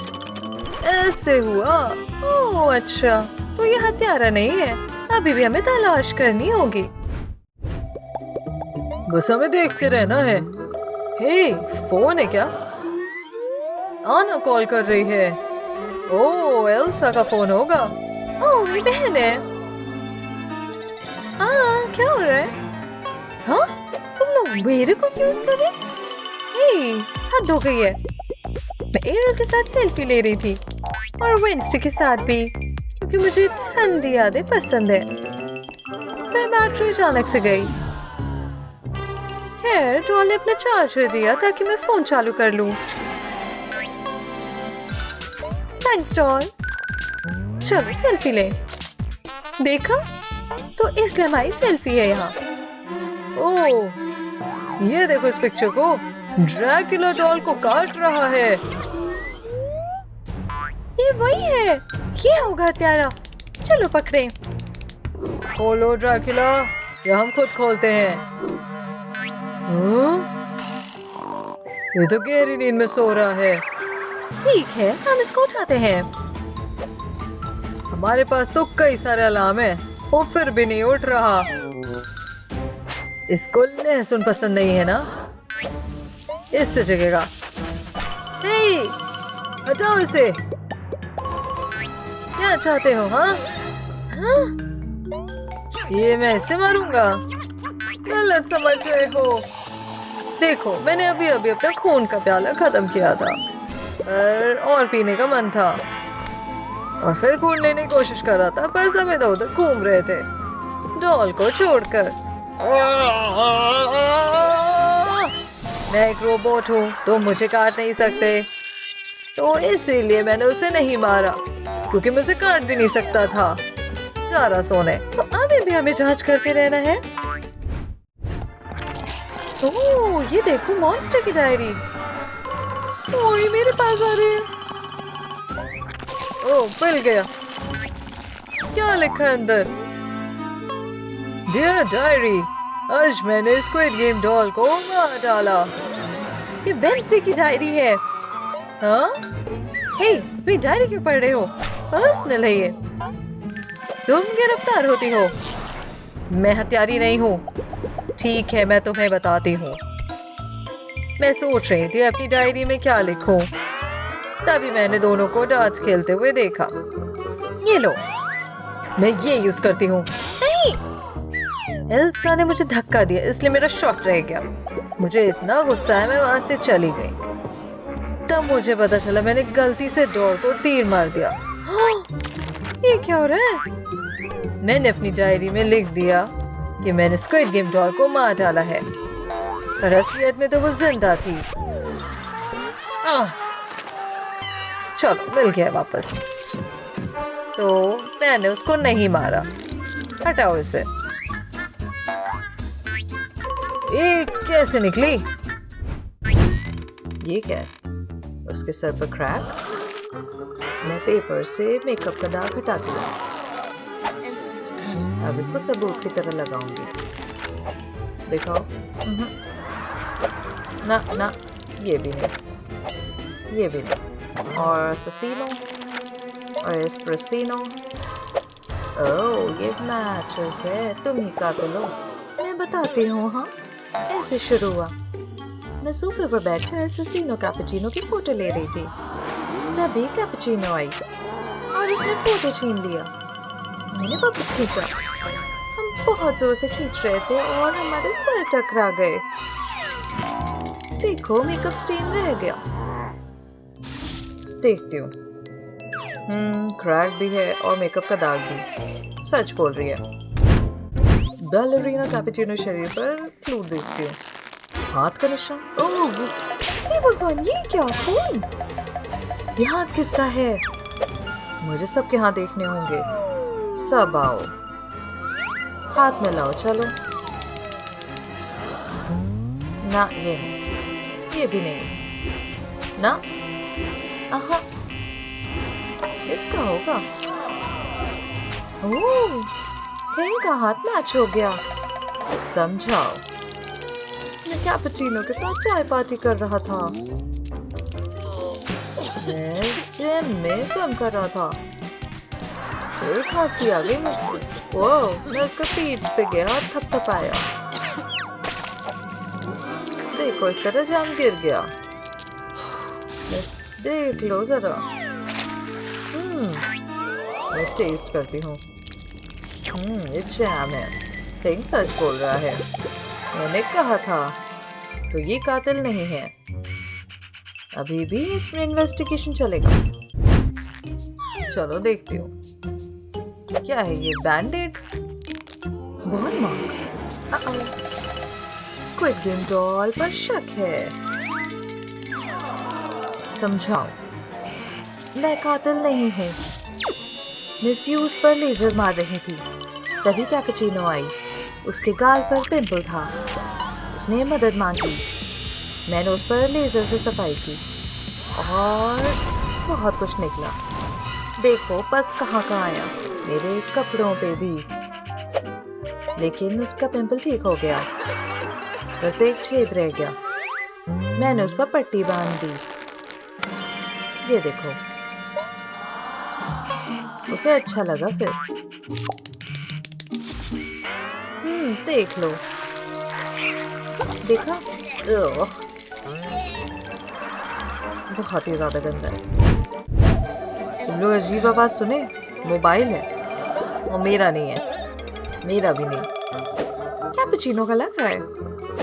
ऐसे हुआ। ओह अच्छा, तो ये हत्यारा नहीं है। अभी भी हमें तलाश करनी होगी। बस हमें देखते रहना है। हे, फोन है क्या? आना कॉल कर रही है। ओह, एल्सा का फोन होगा। ओह, मेरी बहन है। हाँ, क्या हो रहा है? हाँ, तुम लोग मेरे को यूज कर रहे? हे, हद हो गई है। मैं एरियल के साथ सेल्फी ले रही थी, और वेंसडे के साथ भी, क्योंकि मुझे ठंडी यादें पसंद है। मैं बैटरी अचानक से गई। खैर, डॉल ने अपना चार्जर दिया ताकि मैं फोन चालू कर लूं। Thanks doll. चलो सेल्फी ले। देखा, तो इसलिए हमारी सेल्फी है यहाँ। ओह, ये देखो इस पिक्चर को। ड्रैकुला डॉल को काट रहा है। ये वही है। ये होगा हत्यारा। चलो पकड़े। खोलो ड्रैकुला, या हम खुद खोलते हैं। ये तो गहरी नींद में सो रहा है। ठीक है, हम इसको उठाते हैं। हमारे पास तो कई सारे अलार्म है, वो फिर भी नहीं उठ रहा। इसको लहसुन पसंद नहीं है ना? इससे जगेगा। हे, हटाओ इसे। क्या चाहते हो? हाँ,
हाँ? ये मैं ऐसे मारूंगा? गलत समझ रहे हो। देखो, मैंने अभी अभी अपना खून का प्याला खत्म किया था और पीने का मन था और फिर खून लेने की कोशिश कर रहा था, पर सब इधर उधर घूम रहे थे डॉल को छोड़कर। मैं एक रोबोट हूँ, तुम मुझे काट नहीं सकते, तो इसीलिए मैंने उसे नहीं मारा, क्योंकि मुझे काट भी नहीं सकता था। जा रहा सोने। तो अभी भी हमें जांच करते रहना है। ओह, ये देखो मॉन्स्टर की डायरी। ओह, ये मेरे पास आ रही है। ओह, मिल गया। क्या लिखा है अंदर? डियर डायरी, आज मैंने स्क्विड गेम डॉल को मार डाला। ये वेडनेसडे की डायरी है। हाँ? हे, तुम डायरी क्यों पढ़ रहे हो? पर्सनल है ये। तुम गिरफ्तार होती हो। मैं हत्यारी नहीं हूँ। ठीक है, मैं तुम्हें बताती हूँ। मैं सोच रही थी अपनी डायरी में क्या लिखूं, तभी मैंने दोनों को डार्ट्स खेलते हुए देखा। ये लो, मैं ये यूज करती हूँ। नहीं, एल्सा ने मुझे धक्का दिया, इसलिए मेरा शॉट रह गया। मुझे इतना गुस्सा है, मैं वहां से चली गई। तब मुझे पता चला मैंने गलती से डॉल को तीर मार दिया। हाँ, ये क्या हो रहा है? मैंने अपनी डायरी में लिख दिया कि मैंने स्क्विड गेम डॉल को मार डाला है, पर असलियत में तो वो जिंदा थी। चलो, मिल गया वापस। तो मैंने उसको नहीं मारा। हटाओ इसे। ये कैसे निकली? ये क्या है? उसके सर पर क्रैक। मैं पेपर से मेकअप का दाग हटाती हूँ। अब इसको सबूत की तरह लगाऊंगी। दिखाओ। ना ना, ये भी नहीं, ये भी नहीं। और ससीनो और एस्प्रेसिनो। ओह, ये मैचेस है। तुम ही कातिल हो। मैं बताती हूँ। हाँ, ऐसे शुरू हुआ। मैं सोफे पर बैठकर एस्प्रेसिनो कैपुचिनो की फोटो ले रही थी, तभी कैपुचिनो आई और उसने फोटो छीन लिया। मैंने वापस खींचा। हम बहुत जोर से खींच रहे थे और हमारे सर टकरा गए। देखो, मेकअप स्टेन रह गया। देखती हूँ। क्रैक भी है और मेकअप का दाग भी। सच बोल रही है। बैलेरिना कैपुचिनो शरीर पर क्लू देखती हूँ। हाथ का निशान। ओह, हे भगवान, ये क्या खून? ये हाथ किसका है? मुझे सबके हाथ देखने होंगे। सब आओ, हाथ मिलाओ। चलो। ना, ये नहीं, ये भी नहीं। ना, आहा, इसका होगा। ओह, इनका हाथ मैच हो गया। समझाओ। मैं कैपुचिनो के साथ चाय पार्टी कर रहा था। मैं जिम में स्वम कर रहा था। फिर खांसी आ गई मुझको। ओह, मैं उसका पीठ पे गया और थपथपाया। देखो, इस तरह जाम गिर गया। देख लो जरा। मैं टेस्ट करती हूँ। ये जैम है। थिंग सच बोल रहा है। मैंने कहा था। तो ये कातिल नहीं है। अभी भी इसमें इन्वेस्टिगेशन चलेगा। चलो, देखती हूँ। क्या है ये? बैंडेड? बहुत मार्क। स्क्विड गेम डॉल पर शक है। समझाओ। मैं कातिल नहीं हूँ। मैं फ्यूज पर लेजर मार रही थी, तभी कैपुचिनो आई। उसके गाल पर पिंपल था। उसने मदद मांगी। मैंने उस पर लेजर से सफाई की और बहुत कुछ निकला। देखो, पस कहाँ आया। मेरे कपड़ों पे भी। लेकिन उसका पिंपल ठीक हो गया। बस एक छेद रह गया। मैंने उस पर पट्टी बांध दी। ये देखो। उसे अच्छा लगा फिर। देख लो। देखा? बहुत ही ज्यादा गंदा है। तुम लोग अजीब आवाज सुने? मोबाइल है।
और मेरा नहीं है, मेरा भी नहीं। कैपुचिनो का लग रहा है।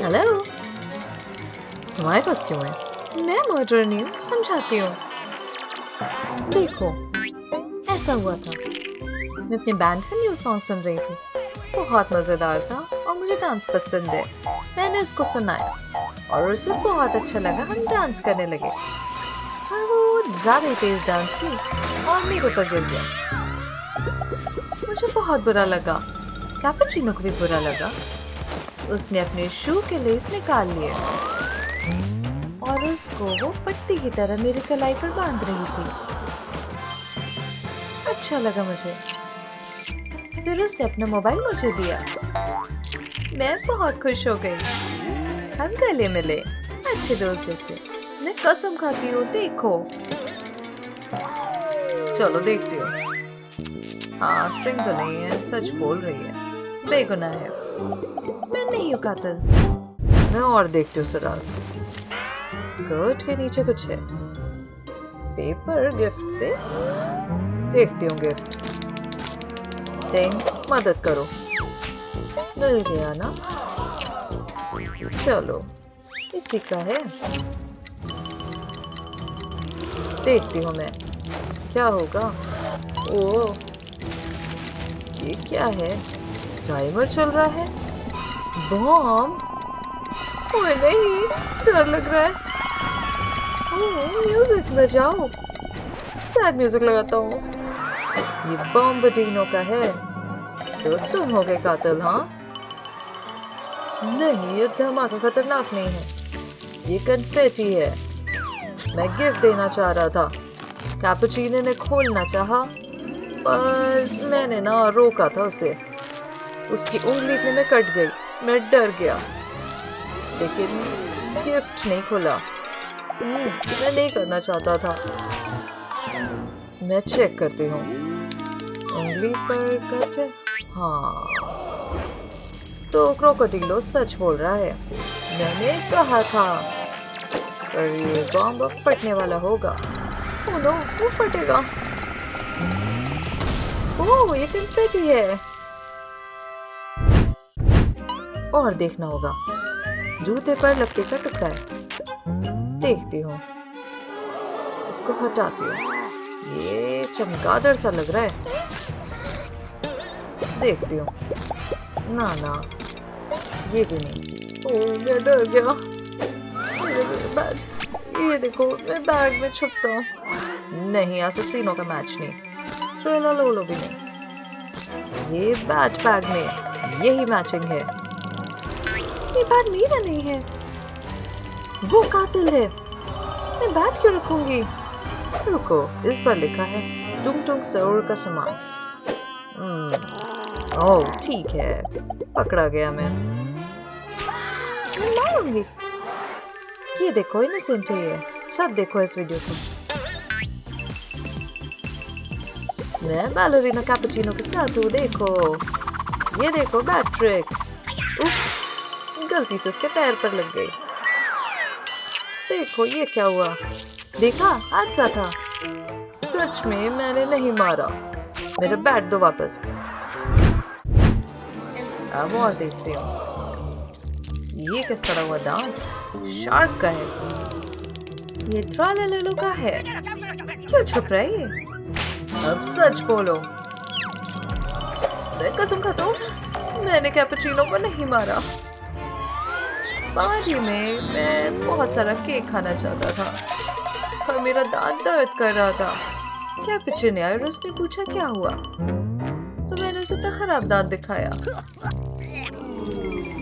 हेलो, तुम्हारे पास क्यों है? मैं मॉडर्न नहीं हूँ, समझाती हूँ। देखो, ऐसा हुआ था, मैं अपने बैंड का न्यू सॉन्ग सुन रही थी, बहुत मजेदार था और मुझे डांस पसंद है। मैंने इसको सुनाया और उसे बहुत अच्छा लगा, हम डांस करने लगे और वो ज्यादा ही तेज डांस की और मेरे ऊपर गिर गया। मुझे बहुत बुरा लगा, कैपुचिनो को भी बुरा लगा। उसने अपने शू के लेस निकाल लिए और उसको वो पट्टी की तरह मेरी कलाई पर बांध रही थी। अच्छा लगा मुझे। फिर उसने अपना मोबाइल मुझे दिया। मैं बहुत खुश हो गई। हम गले मिले अच्छे दोस्त जैसे। मैं कसम खाती हूँ, देखो। चलो देखती हूँ। हाँ, स्ट्रिंग तो नहीं है, सच बोल रही है, बेगुनाह है। मैं नहीं हूँ कातिल। मैं और देखती हूँ सुराग। स्कर्ट के नीचे कुछ है। पेपर गिफ्ट से देखती हूँ गिफ्ट। टिंग, मदद करो। मिल गया ना? चलो, इसी का है। देखती हूँ मैं क्या होगा। ओह, ये क्या है? टाइमर चल रहा है। बॉम्ब? ओह नहीं, डर लग रहा है। ओह, म्यूजिक बजाओ। सैड म्यूजिक लगाता हूँ। ये बॉम्बर्डिनो का है। तो तुम हो गए कातिल, हाँ? नहीं, ये धमाका खतरनाक नहीं है। ये कन्फेटी है। मैं गिफ्ट देना चाह रहा था। कैपुचिनो ने खोलना चाहा, पर मैंने ना रोका था उसे। उसकी उंगली इतने में कट गई। मैं डर गया, लेकिन गिफ्ट नहीं खोला। मैं नहीं करना चाहता था। मैं चेक करती हूँ। उंगली पर कट है। हाँ, तो क्रोकोडिलो सच बोल रहा है। मैंने कहा था। पर ये बॉम्ब अब फटने वाला होगा। ओह नो, वो फटेगा। ओह, ये कन्फेटी है। और देखना होगा। जूते पर लकड़ी का टुकड़ा है। देखती हूँ, इसको हटाती हूँ। ये चमगादड़ सा लग रहा है। देखती हूँ। ना ना, ये भी नहीं। ओह, मैं डर गया। मेरे बैग, ये देखो, मैं बैग में छुपता हूँ। नहीं, असैसिनो का मैच नहीं। ट्रेला लोलो भी नहीं। ये बैट बैग में यही मैचिंग है। ये बैग मेरा नहीं है। वो कातिल है। मैं बैट क्यों रखूंगी? रुको, इस पर लिखा है टुंग टुंग सौर का सामान। ओह, ठीक है, पकड़ा गया मैं मारूंगी। ये देखो, इनोसेंट है ये। सब देखो इस वीडियो को। मैं बैलरीना कैपुचिनो के साथ हूँ, देखो। ये देखो, बैट ट्रिक। उप्स, गलती से उसके पैर पर लग गई। देखो, ये क्या हुआ? देखा, हादसा था। सच में मैंने नहीं मारा। मेरा बैट दो वापस। अब और देखते हो। ये किस तरह हुआ दांत? शार्क का है। ये ट्रालालो का है। क्यों छुप रहा है ये? अब सच बोलो। मैं कसम खाता हूँ, मैंने कैपुचिनो को नहीं मारा। पार्टी में मैं बहुत सारा केक खाना चाहता था और मेरा दांत दर्द कर रहा था। कैपुचिनो आया और उसने पूछा क्या हुआ, तो मैंने उसे अपना खराब दांत दिखाया।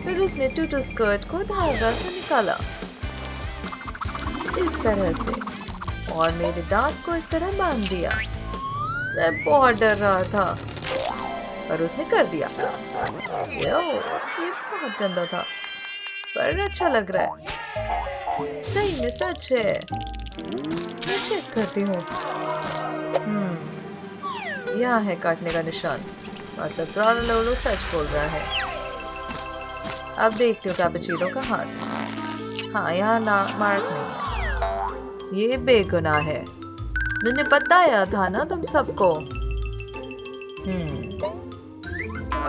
फिर उसने टूटू स्कर्ट को धागा से निकाला इस तरह से और मेरे दांत को इस तरह बांध दिया। मैं बहुत डर रहा था, पर उसने कर दिया। ये बहुत गंदा था, पर अच्छा लग रहा है। सही में सच है। मैं चेक करती हूँ। यहाँ है काटने का निशान। मतलब ट्रालालो सच बोल रहा है। अब देखती हूँ कैपुचिनो का हाथ। हाँ, यहाँ ना मार्क नहीं है। ये बेगुनाह है। मैंने बताया था ना तुम सबको।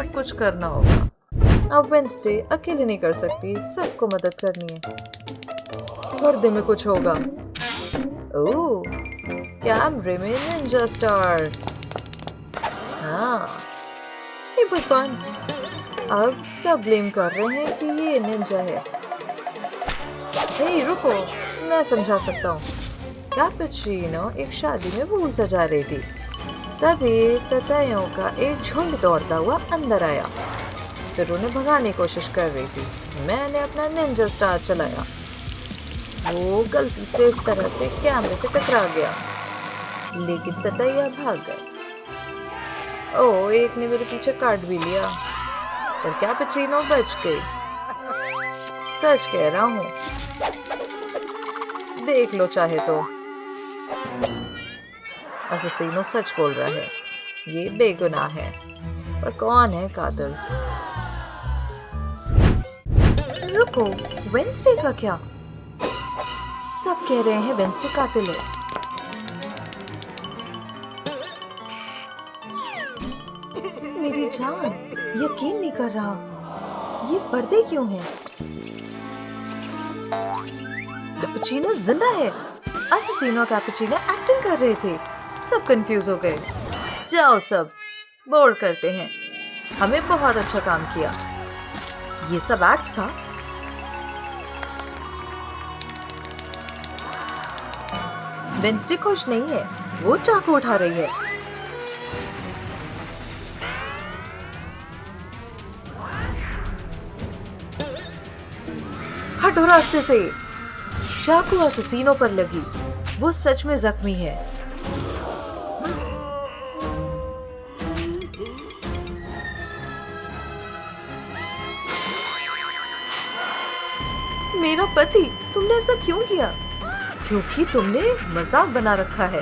कुछ करना होगा। अब वेंसडे अकेले नहीं कर सकती, सबको मदद करनी है। पर्दे में कुछ होगा। ओह, कैमरे में निंजा स्टार। हाँ, हे भगवान, अब सब ब्लेम कर रहे हैं कि ये निंजा है। हे रुको, मैं समझा सकता हूँ। कैपुचिनो एक शादी में फूल सजा रही थी, तभी ततैयों का एक झुंड दौड़ता हुआ अंदर आया। फिर उन्हें भगाने की कोशिश कर रही थी। मैंने अपना निंजा स्टार चलाया। वो गलती से इस तरह से कैमरे से टकरा गया, लेकिन ततैया भाग गए। ओह, एक ने मेरे पीछे काट भी लिया, पर कैपुचिनो बच गई। सच कह रहा हूँ, देख लो चाहे तो। असैसिनो सच बोल रहा है, ये बेगुनाह है, पर कौन है कातिल? रुको, वेंसडे का क्या? सब कह रहे हैं वेंसडे कातिल है। मेरी जान, यकीन नहीं कर रहा। ये पर्दे क्यों हैं? कैपुचिनो जिंदा है। असैसिनो कैपुचिनो एक्टिंग कर रहे थे। सब कंफ्यूज हो गए। जाओ सब, बोर्ड करते हैं। हमें बहुत अच्छा काम किया। ये सब एक्ट था। वेंसडे खुश नहीं है, वो चाकू उठा रही है। हटो रास्ते से। चाकू असैसिनो पर लगी। वो सच में जख्मी है। मेरा पति, तुमने ऐसा क्यों किया? क्योंकि तुमने मजाक बना रखा है।